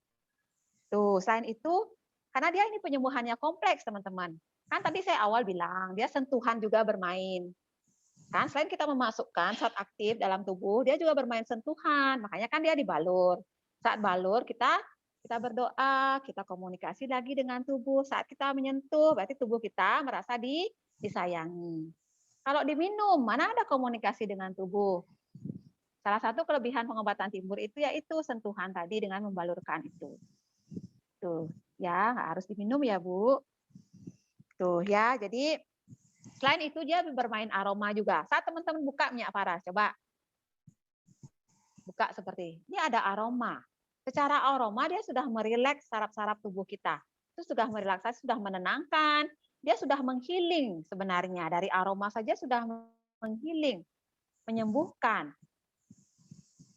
Tuh, selain itu karena dia ini penyembuhannya kompleks, teman-teman. Kan tadi saya awal bilang, dia sentuhan juga bermain. Kan selain kita memasukkan zat aktif dalam tubuh, dia juga bermain sentuhan. Makanya kan dia dibalur. Saat balur kita berdoa, kita komunikasi lagi dengan tubuh. Saat kita menyentuh, berarti tubuh kita merasa disayangi. Kalau diminum, mana ada komunikasi dengan tubuh? Salah satu kelebihan pengobatan timbur itu yaitu sentuhan tadi dengan membalurkan itu. Tuh, ya, nggak harus diminum ya, Bu. Tuh, ya. Jadi selain itu dia bermain aroma juga. Saat teman-teman buka minyak faras, coba buka seperti ini ada aroma. Secara aroma dia sudah merileks saraf-saraf tubuh kita. Itu sudah merelaksasi, sudah menenangkan. Dia sudah menghealing sebenarnya. Dari aroma saja sudah menghealing, menyembuhkan.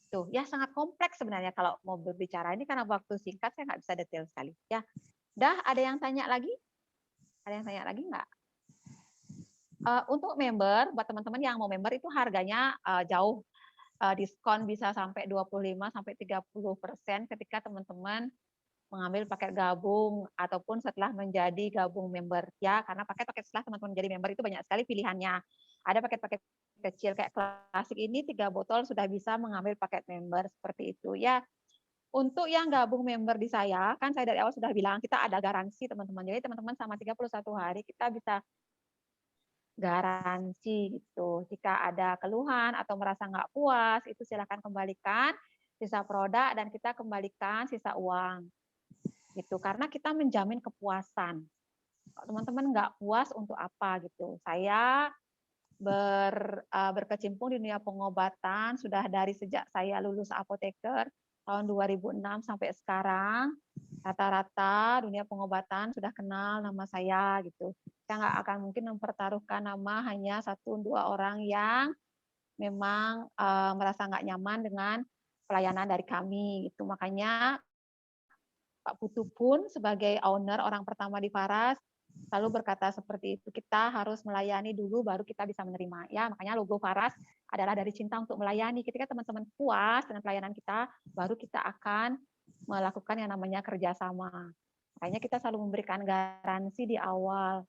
Tuh, ya sangat kompleks sebenarnya kalau mau berbicara ini karena waktu singkat saya nggak bisa detail sekali. Ya, dah ada yang tanya lagi? Ada yang tanya lagi nggak? Untuk member, buat teman-teman yang mau member itu harganya jauh diskon bisa sampai 25-30% ketika teman-teman mengambil paket gabung ataupun setelah menjadi gabung member ya, karena paket-paket setelah teman-teman menjadi member itu banyak sekali pilihannya. Ada paket-paket kecil kayak klasik ini 3 botol sudah bisa mengambil paket member seperti itu ya. Untuk yang gabung member di saya, kan saya dari awal sudah bilang kita ada garansi teman-teman. Jadi teman-teman sama 31 hari kita bisa garansi gitu. Jika ada keluhan atau merasa nggak puas, itu silakan kembalikan sisa produk dan kita kembalikan sisa uang. Gitu. Karena kita menjamin kepuasan. Teman-teman nggak puas untuk apa gitu. Saya berkecimpung di dunia pengobatan sudah dari sejak saya lulus apoteker tahun 2006 sampai sekarang. Rata-rata dunia pengobatan sudah kenal nama saya gitu. Saya nggak akan mungkin mempertaruhkan nama hanya 1-2 orang yang memang merasa nggak nyaman dengan pelayanan dari kami. Itu makanya Pak Putu pun sebagai owner orang pertama di Faras selalu berkata seperti itu, kita harus melayani dulu baru kita bisa menerima. Ya, makanya logo Faras adalah dari cinta untuk melayani. Ketika teman-teman puas dengan pelayanan kita, baru kita akan melakukan yang namanya kerjasama. Makanya kita selalu memberikan garansi di awal.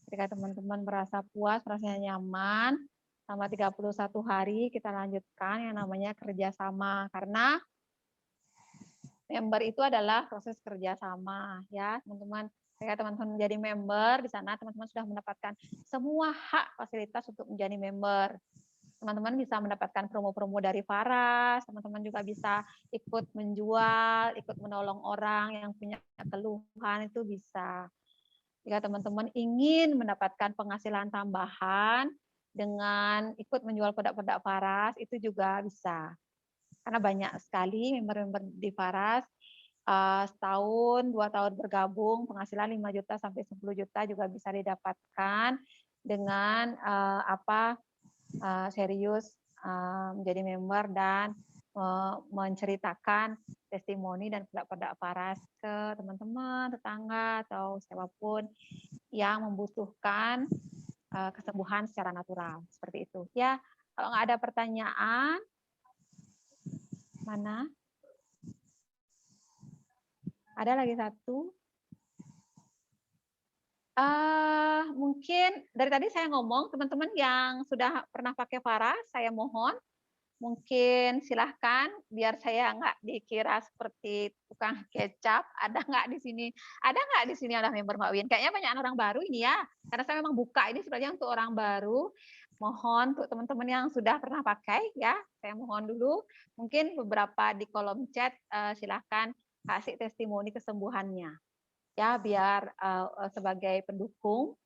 Ketika teman-teman merasa puas, merasa nyaman, selama 31 hari kita lanjutkan yang namanya kerjasama. Karena member itu adalah proses kerjasama, ya teman-teman. Ketika teman-teman menjadi member, di sana teman-teman sudah mendapatkan semua hak fasilitas untuk menjadi member. teman-teman bisa mendapatkan promo-promo dari Faras, teman-teman juga bisa ikut menjual, ikut menolong orang yang punya keluhan itu bisa. Jika teman-teman ingin mendapatkan penghasilan tambahan dengan ikut menjual produk-produk Faras, itu juga bisa. Karena banyak sekali member-member di Faras, setahun, 2 tahun bergabung, penghasilan 5 juta sampai 10 juta juga bisa didapatkan dengan serius menjadi member dan menceritakan testimoni dan produk-produk Faras ke teman-teman, tetangga, atau siapapun yang membutuhkan kesembuhan secara natural. Seperti itu. Ya, kalau nggak ada pertanyaan, mana? Ada lagi satu. Mungkin dari tadi saya ngomong, teman-teman yang sudah pernah pakai Faras, saya mohon mungkin silahkan biar saya nggak dikira seperti tukang kecap. Ada nggak di sini? Ada nggak di sini ada member Mbak Win? Kayaknya banyak orang baru ini ya. Karena saya memang buka ini sebenarnya untuk orang baru. Mohon untuk teman-teman yang sudah pernah pakai ya, saya mohon dulu. Mungkin beberapa di kolom chat silahkan kasih testimoni kesembuhannya. Ya, biar sebagai pendukung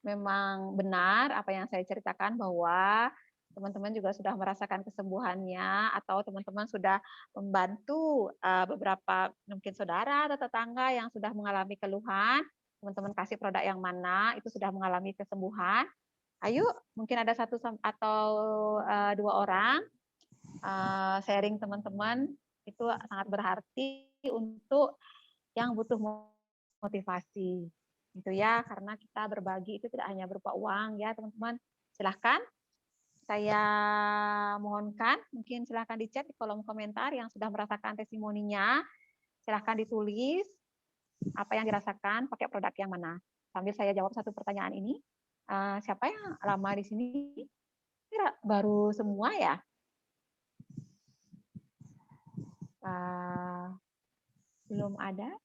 memang benar apa yang saya ceritakan bahwa teman-teman juga sudah merasakan kesembuhannya atau teman-teman sudah membantu beberapa mungkin saudara atau tetangga yang sudah mengalami keluhan, teman-teman kasih produk yang mana itu sudah mengalami kesembuhan. Ayo, mungkin ada satu atau 2 orang sharing teman-teman itu sangat berarti untuk yang butuh motivasi. Gitu ya, karena kita berbagi itu tidak hanya berupa uang ya, teman-teman. Silahkan saya mohonkan, mungkin silahkan di chat di kolom komentar yang sudah merasakan testimoninya. Silahkan ditulis apa yang dirasakan, pakai produk yang mana. Sambil saya jawab satu pertanyaan ini, siapa yang lama di sini? Baru semua ya? Belum ada?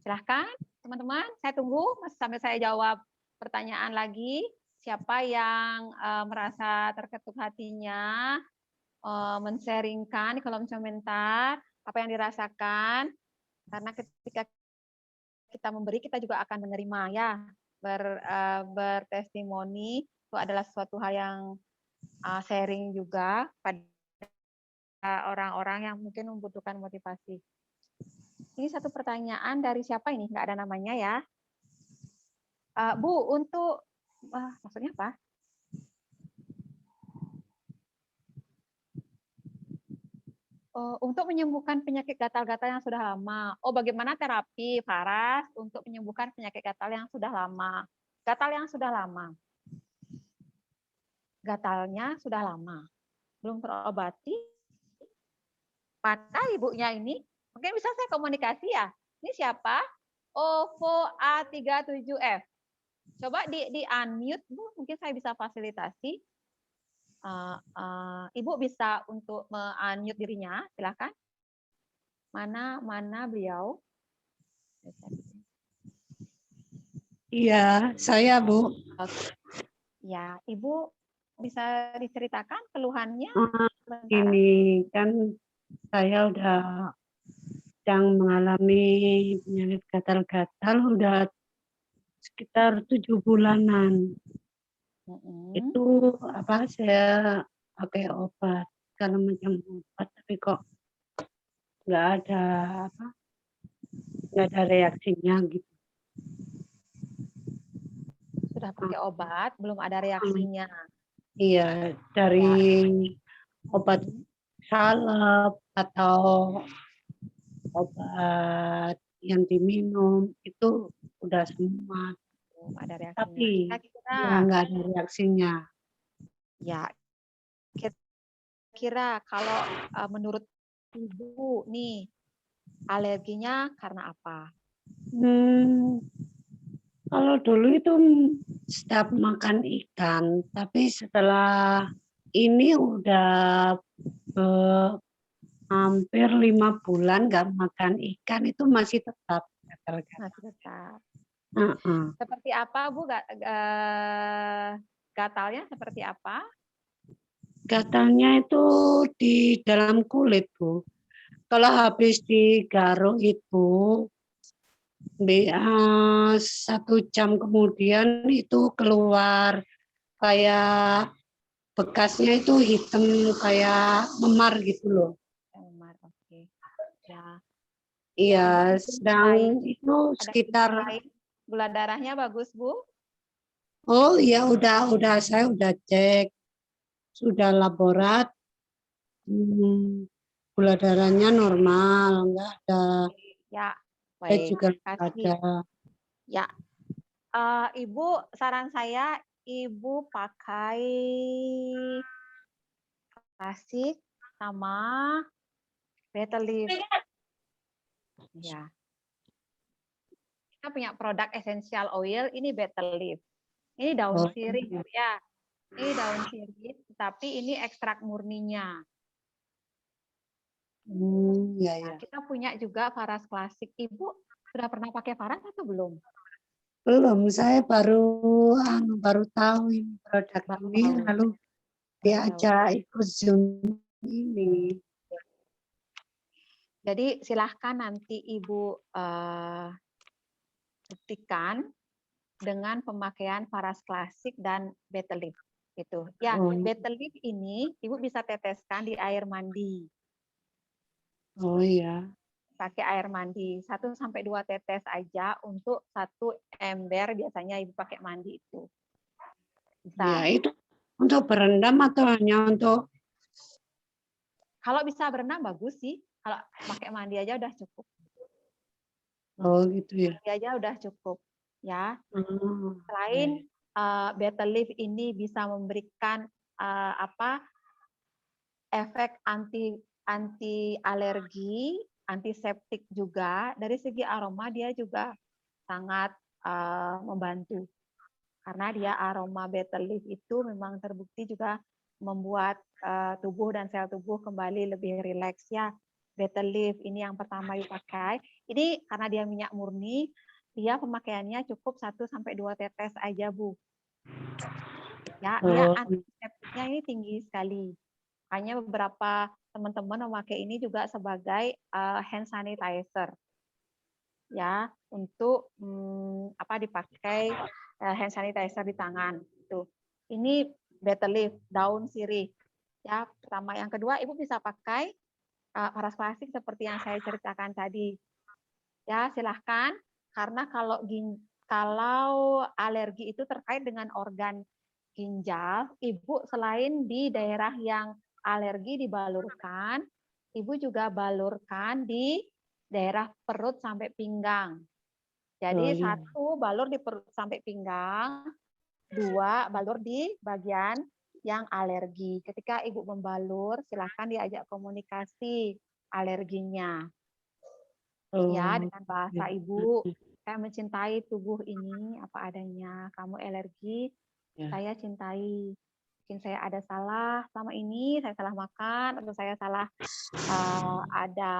Silahkan teman-teman, saya tunggu sampai saya jawab pertanyaan lagi. Siapa yang merasa terketuk hatinya, men-sharingkan di kolom komentar apa yang dirasakan. Karena ketika kita memberi, kita juga akan menerima ya. Bertestimoni itu adalah suatu hal yang sharing juga pada orang-orang yang mungkin membutuhkan motivasi. Ini satu pertanyaan dari siapa ini? Nggak ada namanya ya. Bu, untuk maksudnya apa? Untuk menyembuhkan penyakit gatal-gatal yang sudah lama. Oh, bagaimana terapi Faras untuk menyembuhkan penyakit gatal yang sudah lama? Gatal yang sudah lama. Gatalnya sudah lama. Belum terobati. Mana ibunya ini? Mungkin bisa saya komunikasi ya. Ini siapa? OVO A37F. Coba di unmute, Bu. Mungkin saya bisa fasilitasi. Ibu bisa untuk unmute dirinya, silakan. Mana beliau?
Iya, saya Bu.
Ya, Ibu bisa diceritakan keluhannya?
Ini kan saya udah sedang mengalami penyakit gatal-gatal udah sekitar 7 bulanan. Itu saya pakai obat, segala macam obat, tapi kok nggak ada reaksinya gitu.
Sudah pakai obat, belum ada reaksinya.
Iya, dari obat salep atau obat yang diminum itu udah semua.
Belum ada reaksinya.
Tapi nggak ada reaksinya.
Ya, kira-kira kalau menurut Ibu nih, alerginya karena apa?
Kalau dulu itu setiap makan ikan, tapi setelah ini udah hampir 5 bulan nggak makan ikan itu masih tetap gatal-gatal.
Masih tetap.
Heeh.
Seperti apa, Bu? Gatalnya seperti apa?
Gatalnya itu di dalam kulit, Bu. Kalau habis digaruk itu 1 jam kemudian itu keluar kayak bekasnya itu hitam kayak memar gitu loh.
Umar, oke. Ya.
Iya,
Ada gejala
sedang
lain?
itu
Ada
sekitar.
gejala lain? Gula darahnya bagus, Bu?
Oh iya, saya udah cek, sudah laborat, gula darahnya normal, enggak ada,
Ya,
saya
baik.
juga
Terima
enggak
kasih.
ada.
Ya, Ibu, saran saya, Ibu pakai klasik sama betel leaf. Ya, kita punya produk essential oil, ini betel leaf. Ini daun
Oh,
sirih, Bu, ya. Ini daun sirih, tapi ini ekstrak murninya.
ya
Nah,
ya.
kita punya juga Faras klasik. Ibu sudah pernah pakai Faras atau belum?
Belum, saya baru tahu ini produk
Baru
ini,
tahu.
lalu
Baru tahu.
diajak ikut Zoom ini.
Jadi silahkan nanti Ibu buktikan dengan pemakaian Faras klasik dan betel leaf. Gitu. Ya,
Oh,
betel leaf ini Ibu bisa teteskan di air mandi.
oh iya.
Pakai air mandi 1-2 tetes aja untuk 1 ember, biasanya Ibu pakai mandi itu.
Ya,
Bisa.
itu untuk berendam atau hanya untuk.
Kalau bisa berenang bagus sih. Kalau pakai mandi aja udah cukup.
Oh gitu ya.
Mandi aja udah cukup. Ya.
Oh,
Selain betel leaf ini bisa memberikan efek anti alergi, antiseptik juga. Dari segi aroma dia juga sangat membantu. Karena dia aroma betel leaf itu memang terbukti juga membuat tubuh dan sel tubuh kembali lebih rileks ya. Betel leaf ini yang pertama dipakai. Ini karena dia minyak murni, dia pemakaiannya cukup 1-2 tetes aja, Bu. Ya, dia
oh,
antiseptiknya ini tinggi sekali. Hanya beberapa teman-teman memakai ini juga sebagai hand sanitizer. Ya, untuk dipakai hand sanitizer di tangan. Tuh. Ini betel leaf, daun sirih. Ya, pertama, yang kedua Ibu bisa pakai Faras klasik seperti yang saya ceritakan tadi. Ya, silahkan karena kalau alergi itu terkait dengan organ ginjal, Ibu selain di daerah yang alergi dibalurkan, Ibu juga balurkan di daerah perut sampai pinggang.
oh
Jadi
iya.
1 balur di perut sampai pinggang, 2 balur di bagian yang alergi. Ketika Ibu membalur, silahkan diajak komunikasi alerginya. Ya,
Oh,
dengan bahasa
gitu.
Ibu, saya mencintai tubuh ini apa adanya. Kamu alergi,
Ya.
saya cintai. Mungkin saya ada salah selama ini, saya salah makan, atau saya salah ada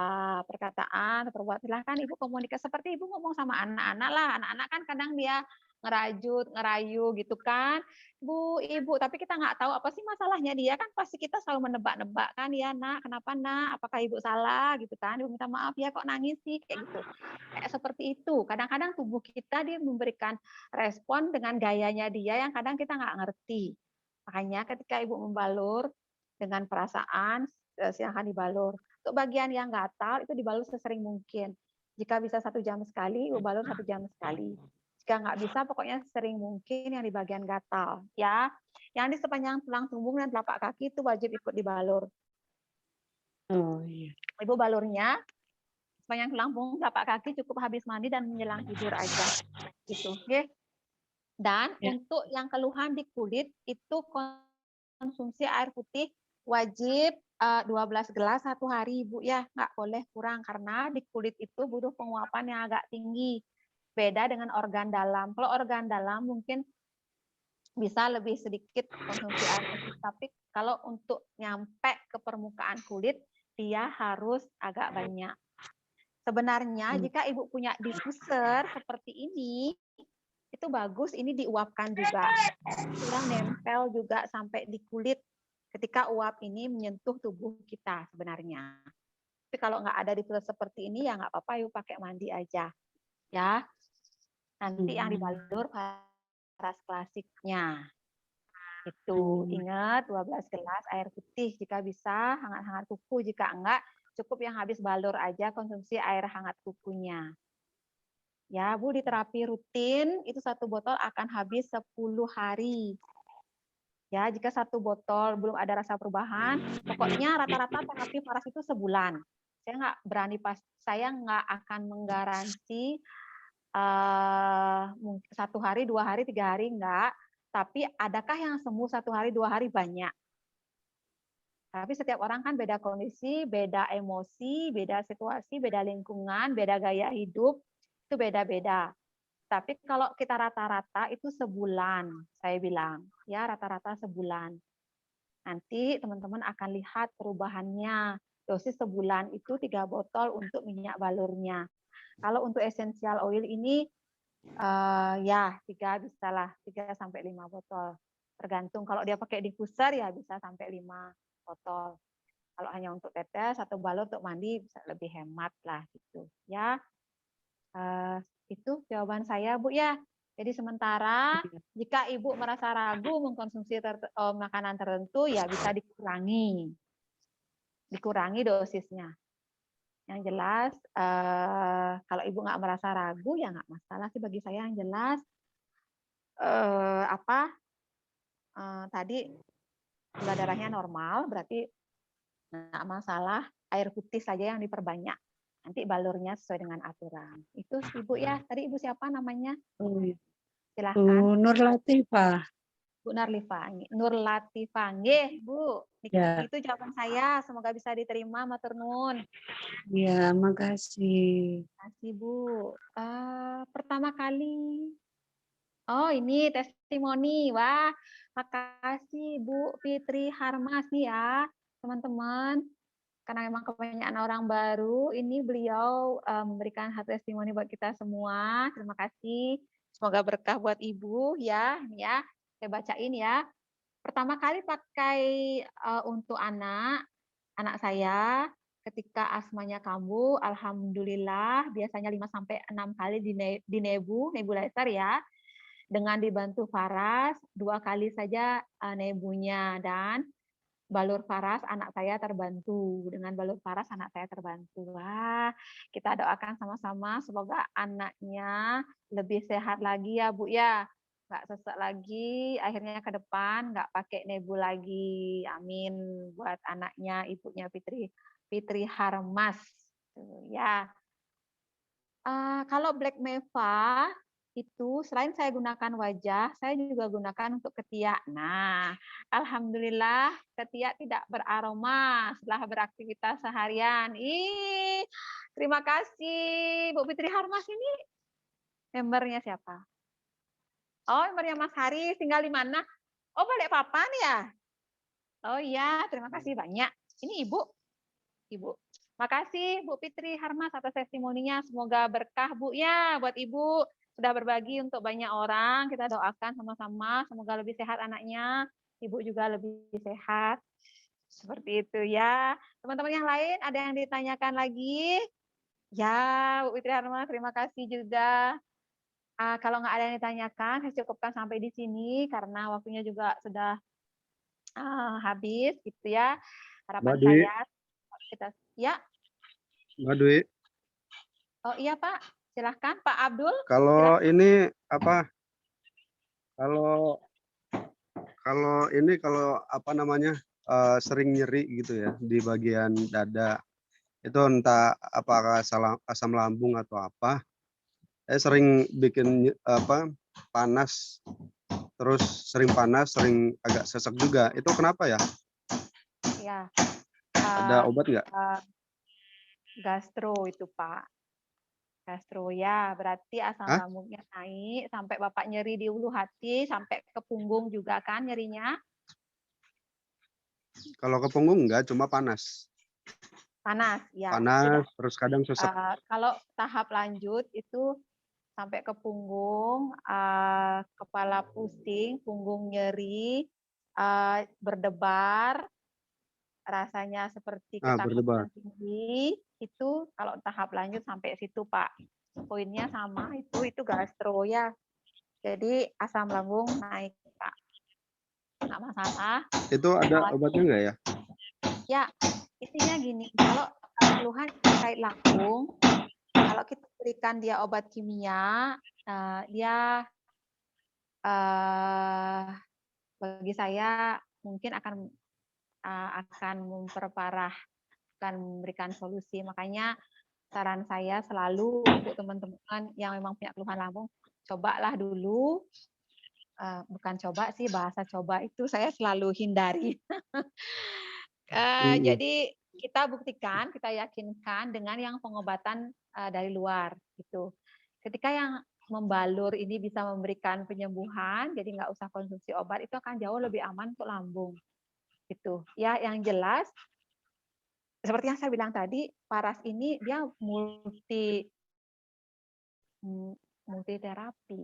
perkataan, perbuatan. Silahkan Ibu komunikasi seperti Ibu ngomong sama anak-anak lah. Anak-anak kan kadang dia ngerajut, ngerayu gitu kan. Bu, Ibu, tapi kita nggak tahu apa sih masalahnya dia kan, pasti kita selalu menebak-nebak kan, ya nak, kenapa nak, apakah Ibu salah gitu kan, Ibu minta maaf ya kok nangis sih, kayak gitu. Kayak seperti itu. Kadang-kadang tubuh kita dia memberikan respon dengan gayanya dia yang kadang kita nggak ngerti. Makanya ketika Ibu membalur dengan perasaan, silahkan dibalur. Untuk bagian yang gatal itu dibalur sesering mungkin. Jika bisa 1 jam sekali, Ibu balur 1 jam sekali. Jika nggak bisa, pokoknya sering mungkin yang di bagian gatal. Ya, yang di sepanjang tulang punggung dan telapak kaki itu wajib ikut dibalur.
Oh iya.
Ibu balurnya sepanjang tulang punggung telapak kaki cukup habis mandi dan menjelang tidur aja. Gitu, oke? Dan
Ya.
untuk yang keluhan di kulit itu konsumsi air putih wajib 12 gelas 1 hari, Ibu ya, nggak boleh kurang karena di kulit itu butuh penguapan yang agak tinggi. Beda dengan organ dalam. Kalau organ dalam mungkin bisa lebih sedikit konsumsi air putih, tapi kalau untuk nyampe ke permukaan kulit dia harus agak banyak. Sebenarnya jika Ibu punya diffuser seperti ini, itu bagus ini diuapkan juga. Yang nempel juga sampai di kulit ketika uap ini menyentuh tubuh kita sebenarnya. Tapi kalau nggak ada diffuser seperti ini ya nggak apa-apa, Ibu pakai mandi aja. Ya, nanti yang dibalur paras klasiknya. Itu ingat 12 gelas air putih jika bisa, hangat-hangat kuku, jika enggak cukup yang habis balur aja konsumsi air hangat kukunya. Ya, Bu, di terapi rutin itu 1 botol akan habis 10 hari. Ya, jika 1 botol belum ada rasa perubahan, pokoknya rata-rata terapi paras itu sebulan. Saya nggak akan menggaransi 1 hari, 2 hari, 3 hari enggak. Tapi adakah yang sembuh 1 hari, 2 hari? Banyak. Tapi setiap orang kan beda kondisi, beda emosi, beda situasi, beda lingkungan, beda gaya hidup, itu beda-beda. Tapi kalau kita rata-rata itu sebulan, saya bilang. Ya, rata-rata sebulan. Nanti teman-teman akan lihat perubahannya. Dosis sebulan itu 3 botol untuk minyak balurnya. Kalau untuk essential oil ini, ya 3 bisalah, 3 sampai 5 botol. Tergantung kalau dia pakai diffuser ya bisa sampai 5 botol. Kalau hanya untuk tetes, 1 balur untuk mandi bisa lebih hemat lah gitu ya. Itu jawaban saya, Bu ya. Jadi sementara jika Ibu merasa ragu mengkonsumsi makanan tertentu ya bisa dikurangi dosisnya. Yang jelas kalau Ibu nggak merasa ragu ya nggak masalah sih bagi saya. Yang jelas tadi gula darahnya normal, berarti nggak masalah, air putih saja yang diperbanyak. Nanti balurnya sesuai dengan aturan. Itu Ibu ya. Tadi Ibu siapa namanya? Silahkan.
Nur Latifah.
Bu Nur Latifah. Nggih, Bu.
Ya.
Itu jawaban saya. Semoga bisa diterima, matur nuwun.
Ya, makasih.
Terima kasih, Bu. Pertama kali. Oh, ini testimoni. Wah, makasih Bu Fitri Harmas nih ya, teman-teman. Karena memang kebanyakan orang baru, ini beliau memberikan testimoni buat kita semua. Terima kasih. Semoga berkah buat Ibu ya. Ini ya, saya bacain ya. Pertama kali pakai untuk anak saya ketika asmanya kambuh, alhamdulillah biasanya 5 sampai 6 kali di nebulizer ya. Dengan dibantu Faras 2 kali saja nebunya dan balur Faras anak saya terbantu. Dengan balur Faras anak saya terbantu. Wah, kita doakan sama-sama semoga anaknya lebih sehat lagi ya Bu ya. Nggak sesek lagi, akhirnya ke depan nggak pakai nebu lagi. Amin buat anaknya, ibunya Fitri Harmas. Tuh, ya. Kalau Black Meva itu selain saya gunakan wajah, saya juga gunakan untuk ketiak. Nah, alhamdulillah ketiak tidak beraroma setelah beraktivitas seharian. Terima kasih Bu Fitri Harmas ini membernya siapa? Oh, membernya Mas Haris, tinggal di mana? Oh, Balikpapan ya? Oh iya, terima kasih banyak. Ini Ibu. Makasih Bu Fitri Harmas atas testimoninya. Semoga berkah Bu ya buat Ibu. Sudah berbagi untuk banyak orang. Kita doakan sama-sama. Semoga lebih sehat anaknya. Ibu juga lebih sehat. Seperti itu ya. Teman-teman yang lain ada yang ditanyakan lagi? Ya, Bu Fitri Harmas, terima kasih juga. Kalau nggak ada yang ditanyakan, saya cukupkan sampai di sini karena waktunya juga sudah habis gitu ya. Harapan
Mbak Dwi,
saya kita ya.
Mbak Dwi,
Oh iya Pak, silahkan Pak Abdul.
kalau
Silahkan.
ini apa? Kalau kalau apa namanya sering nyeri gitu ya di bagian dada, itu entah apakah asam lambung atau apa. Saya sering bikin panas, terus sering panas, sering agak sesek juga. Itu kenapa ya?
Ya,
Ada obat nggak?
gastro itu Pak. Gastro ya, berarti asam
Hah?
lambungnya naik sampai Bapak nyeri di ulu hati, sampai ke punggung juga kan nyerinya?
Kalau ke punggung enggak, cuma panas.
panas, ya sudah.
panas, terus kadang sesek.
Kalau tahap lanjut itu sampai ke punggung, kepala pusing, punggung nyeri, berdebar, rasanya seperti
Berdebar.
ketakutan tinggi, itu kalau tahap lanjut sampai situ Pak. Poinnya sama, itu gastro ya. Jadi asam lambung naik Pak. Nggak masalah.
Itu ada obatnya nggak ya?
Ya, intinya gini, kalau keluhan terkait lambung, kalau kita berikan dia obat kimia, dia bagi saya mungkin akan memperparah, akan memberikan solusi. Makanya saran saya selalu untuk teman-teman yang memang punya keluhan lambung, cobalah dulu. Bukan coba sih, bahasa coba itu saya selalu hindari. Jadi kita buktikan, kita yakinkan dengan yang pengobatan dari luar gitu. Ketika yang membalur ini bisa memberikan penyembuhan, jadi nggak usah konsumsi obat, itu akan jauh lebih aman untuk lambung. Gitu. Ya, yang jelas seperti yang saya bilang tadi, paras ini dia multi terapi.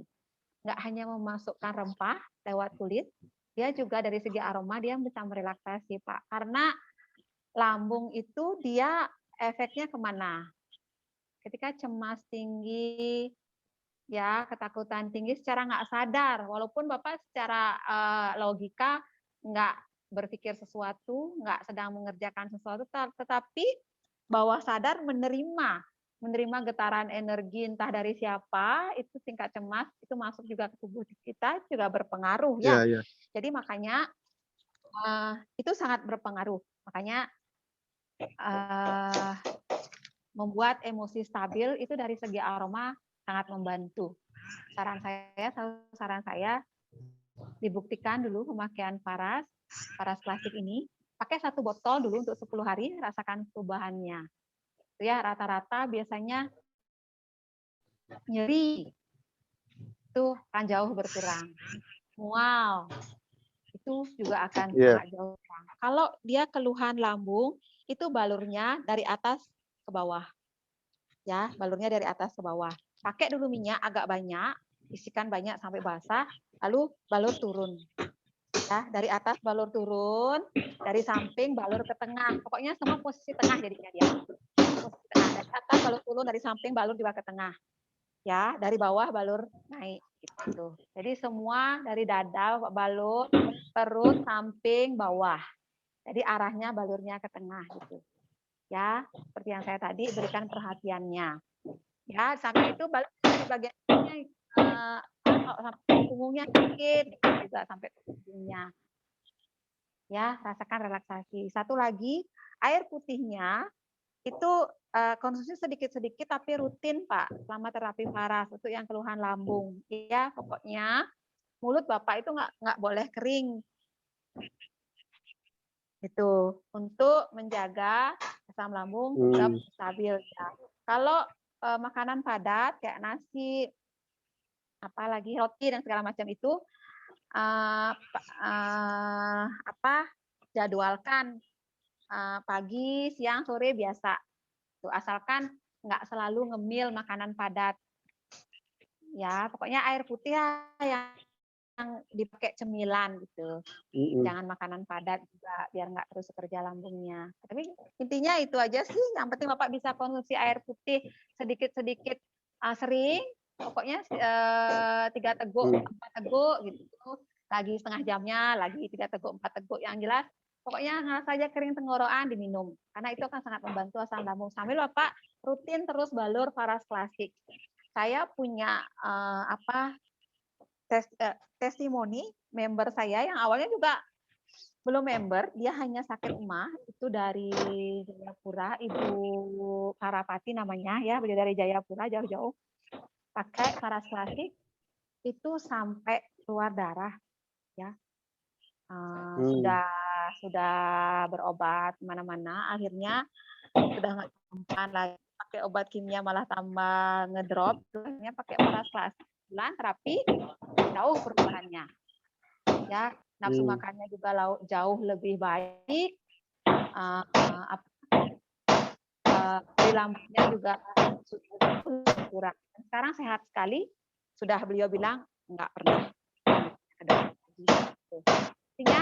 Nggak hanya memasukkan rempah lewat kulit, dia juga dari segi aroma dia bisa merelaksasi, Pak. Karena lambung itu dia efeknya kemana? Ketika cemas tinggi, ya ketakutan tinggi secara nggak sadar, walaupun Bapak secara logika nggak berpikir sesuatu, nggak sedang mengerjakan sesuatu, tetapi bawah sadar menerima getaran energi entah dari siapa, itu tingkat cemas itu masuk juga ke tubuh kita, juga berpengaruh ya.
Iya.
Jadi makanya itu sangat berpengaruh. Makanya membuat emosi stabil itu dari segi aroma sangat membantu. Saran saya dibuktikan dulu pemakaian paras klasik ini, pakai 1 botol dulu untuk 10 hari, rasakan perubahannya. Itu ya, rata-rata biasanya nyeri itu akan jauh berkurang. Mual itu juga akan sangat jauh berkurang. Kalau dia keluhan lambung, itu balurnya dari atas ke bawah. Ya, balurnya dari atas ke bawah. Pakai dulu minyak agak banyak, isikan banyak sampai basah, lalu balur turun. Ya, dari atas balur turun, dari samping balur ke tengah. Pokoknya semua posisi tengah jadinya dia. Posisi tengah. Dari atas balur turun, dari samping balur juga ke tengah. Ya, dari bawah balur naik gitu. Jadi semua dari dada balur, perut, samping, bawah. Jadi arahnya balurnya ke tengah gitu. Ya, seperti yang saya tadi berikan perhatiannya. Ya, sampai itu balur di bagian sampai punggungnya sakit juga sampai punggungnya. Ya, rasakan relaksasi. Satu lagi, air putihnya itu konsumsi sedikit-sedikit tapi rutin Pak selama terapi paras untuk yang keluhan lambung. Ya, pokoknya mulut Bapak itu nggak boleh kering. Itu untuk menjaga asam lambung tetap stabil ya. Kalau makanan padat kayak nasi, apalagi roti dan segala macam itu jadwalkan pagi, siang, sore biasa. Tuh, asalkan nggak selalu ngemil makanan padat. Ya, pokoknya air putih yang dipakai cemilan gitu. Jangan makanan padat juga biar nggak terus kerja lambungnya. Tapi intinya itu aja sih. Yang penting Bapak bisa konsumsi air putih sedikit-sedikit sering. Pokoknya 3 teguk, 4 teguk gitu. Lagi setengah jamnya, lagi 3 teguk, 4 teguk. Yang jelas pokoknya hal saja kering tenggorokan diminum. Karena itu akan sangat membantu asam lambung. Sambil Bapak rutin terus balur paras klasik. Saya punya testimoni member saya yang awalnya juga belum member, dia hanya sakit emah, itu dari Jayapura, Ibu Karapati namanya ya, beliau dari Jayapura jauh-jauh, pakai paras klasik itu sampai keluar darah ya. Sudah berobat kemana-mana, akhirnya sudah nggak sempat lagi pakai obat kimia malah tambah ngedrop, akhirnya pakai paras klasik bulan terapi jauh perubahannya. Ya, nafsu makannya juga jauh lebih baik. di lambungnya juga sudah kurang. Sekarang sehat sekali, sudah beliau bilang nggak pernah ada lagi. Artinya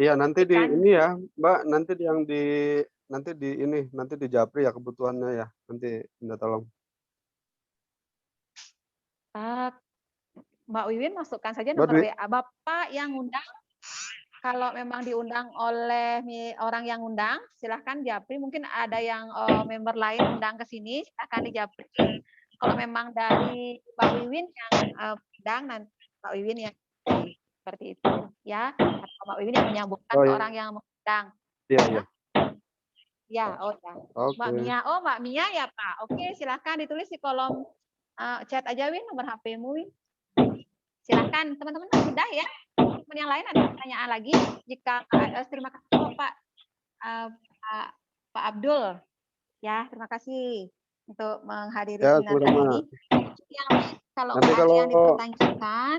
Iya, nanti di
kan,
ini ya, Mbak, nanti nanti di japri ya kebutuhannya ya. Nanti minta tolong.
Mbak Wiwin masukkan saja
Mbak
nomor
Dwi,
WA Bapak yang undang. Kalau memang diundang oleh orang yang undang, silahkan japri. Mungkin ada yang member lain undang ke sini, silahkan di japri. Kalau memang dari Mbak Wiwin yang undang, nanti Mbak Wiwin yang seperti itu, ya. Atau Mbak Wiwin yang menyambungkan
oh
ke
iya,
orang yang mengundang.
iya, iya.
Ya, oh ya. Mbak
Oke.
Mia, oh Mbak Mia ya Pak. Oke, silahkan ditulis di kolom chat aja Win, nomor HP-mu Win. Silahkan teman-teman sudah ya. Teman yang lain ada pertanyaan lagi? Jika terima kasih Pak Pak Abdul, ya terima kasih untuk menghadiri
Ya,
seminar kali ini.
sama-sama.
Yang kalau
Nanti
ada
kalau
yang dipertanyakan,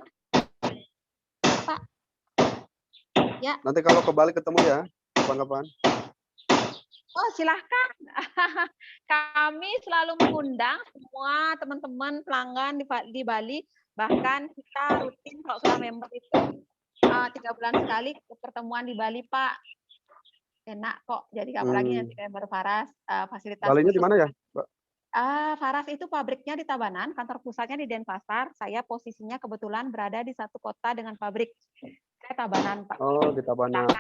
Pak, ya.
nanti kalau ke Bali ketemu ya, kapan-kapan.
Oh silahkan. Kami selalu mengundang semua teman-teman pelanggan di Bali. Bahkan kita rutin kalau sudah member itu 3 bulan sekali pertemuan di Bali Pak. Enak kok. Jadi apalagi nanti member Faras fasilitas
Balinya di
khusus.
mana ya, Mbak?
Faras itu pabriknya di Tabanan, kantor pusatnya di Denpasar. Saya posisinya kebetulan berada di satu kota dengan pabrik. Saya Tabanan Pak.
Oh, di Tabanan.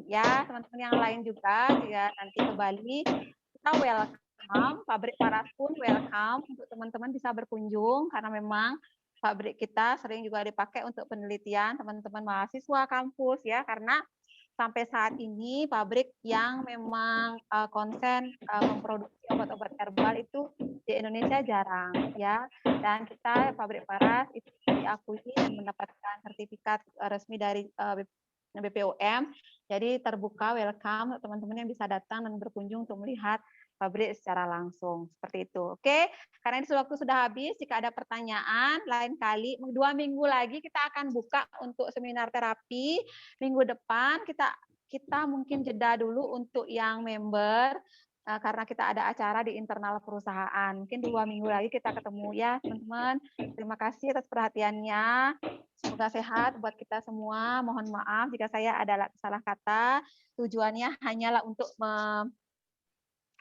Ya, teman-teman yang lain juga jika nanti ke Bali, kita welcome, pabrik Faras pun welcome untuk teman-teman bisa berkunjung karena memang pabrik kita sering juga dipakai untuk penelitian teman-teman mahasiswa kampus ya, karena sampai saat ini pabrik yang memang konsen memproduksi obat-obat herbal itu di Indonesia jarang ya, dan kita pabrik Faras itu diakui dan mendapatkan sertifikat resmi dari BPOM. Jadi terbuka, welcome teman-teman yang bisa datang dan berkunjung untuk melihat pabrik secara langsung. Seperti itu. Oke, karena ini waktu sudah habis. Jika ada pertanyaan, lain kali 2 minggu lagi kita akan buka untuk seminar terapi. Minggu depan kita mungkin jeda dulu untuk yang member karena kita ada acara di internal perusahaan. Mungkin 2 minggu lagi kita ketemu ya, teman-teman. Terima kasih atas perhatiannya. Semoga sehat buat kita semua. Mohon maaf jika saya ada salah kata. Tujuannya hanyalah untuk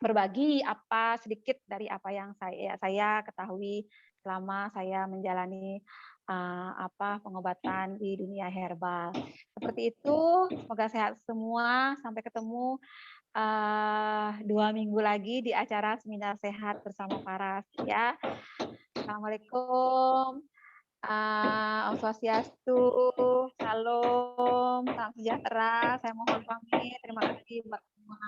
berbagi apa sedikit dari apa yang saya ketahui selama saya menjalani pengobatan di dunia herbal. Seperti itu. Semoga sehat semua. Sampai ketemu 2 minggu lagi di acara seminar sehat bersama Faras ya. Assalamualaikum. Om Swastiastu, Salam, salam sejahtera. Saya mohon pamit. Terima kasih buat semua.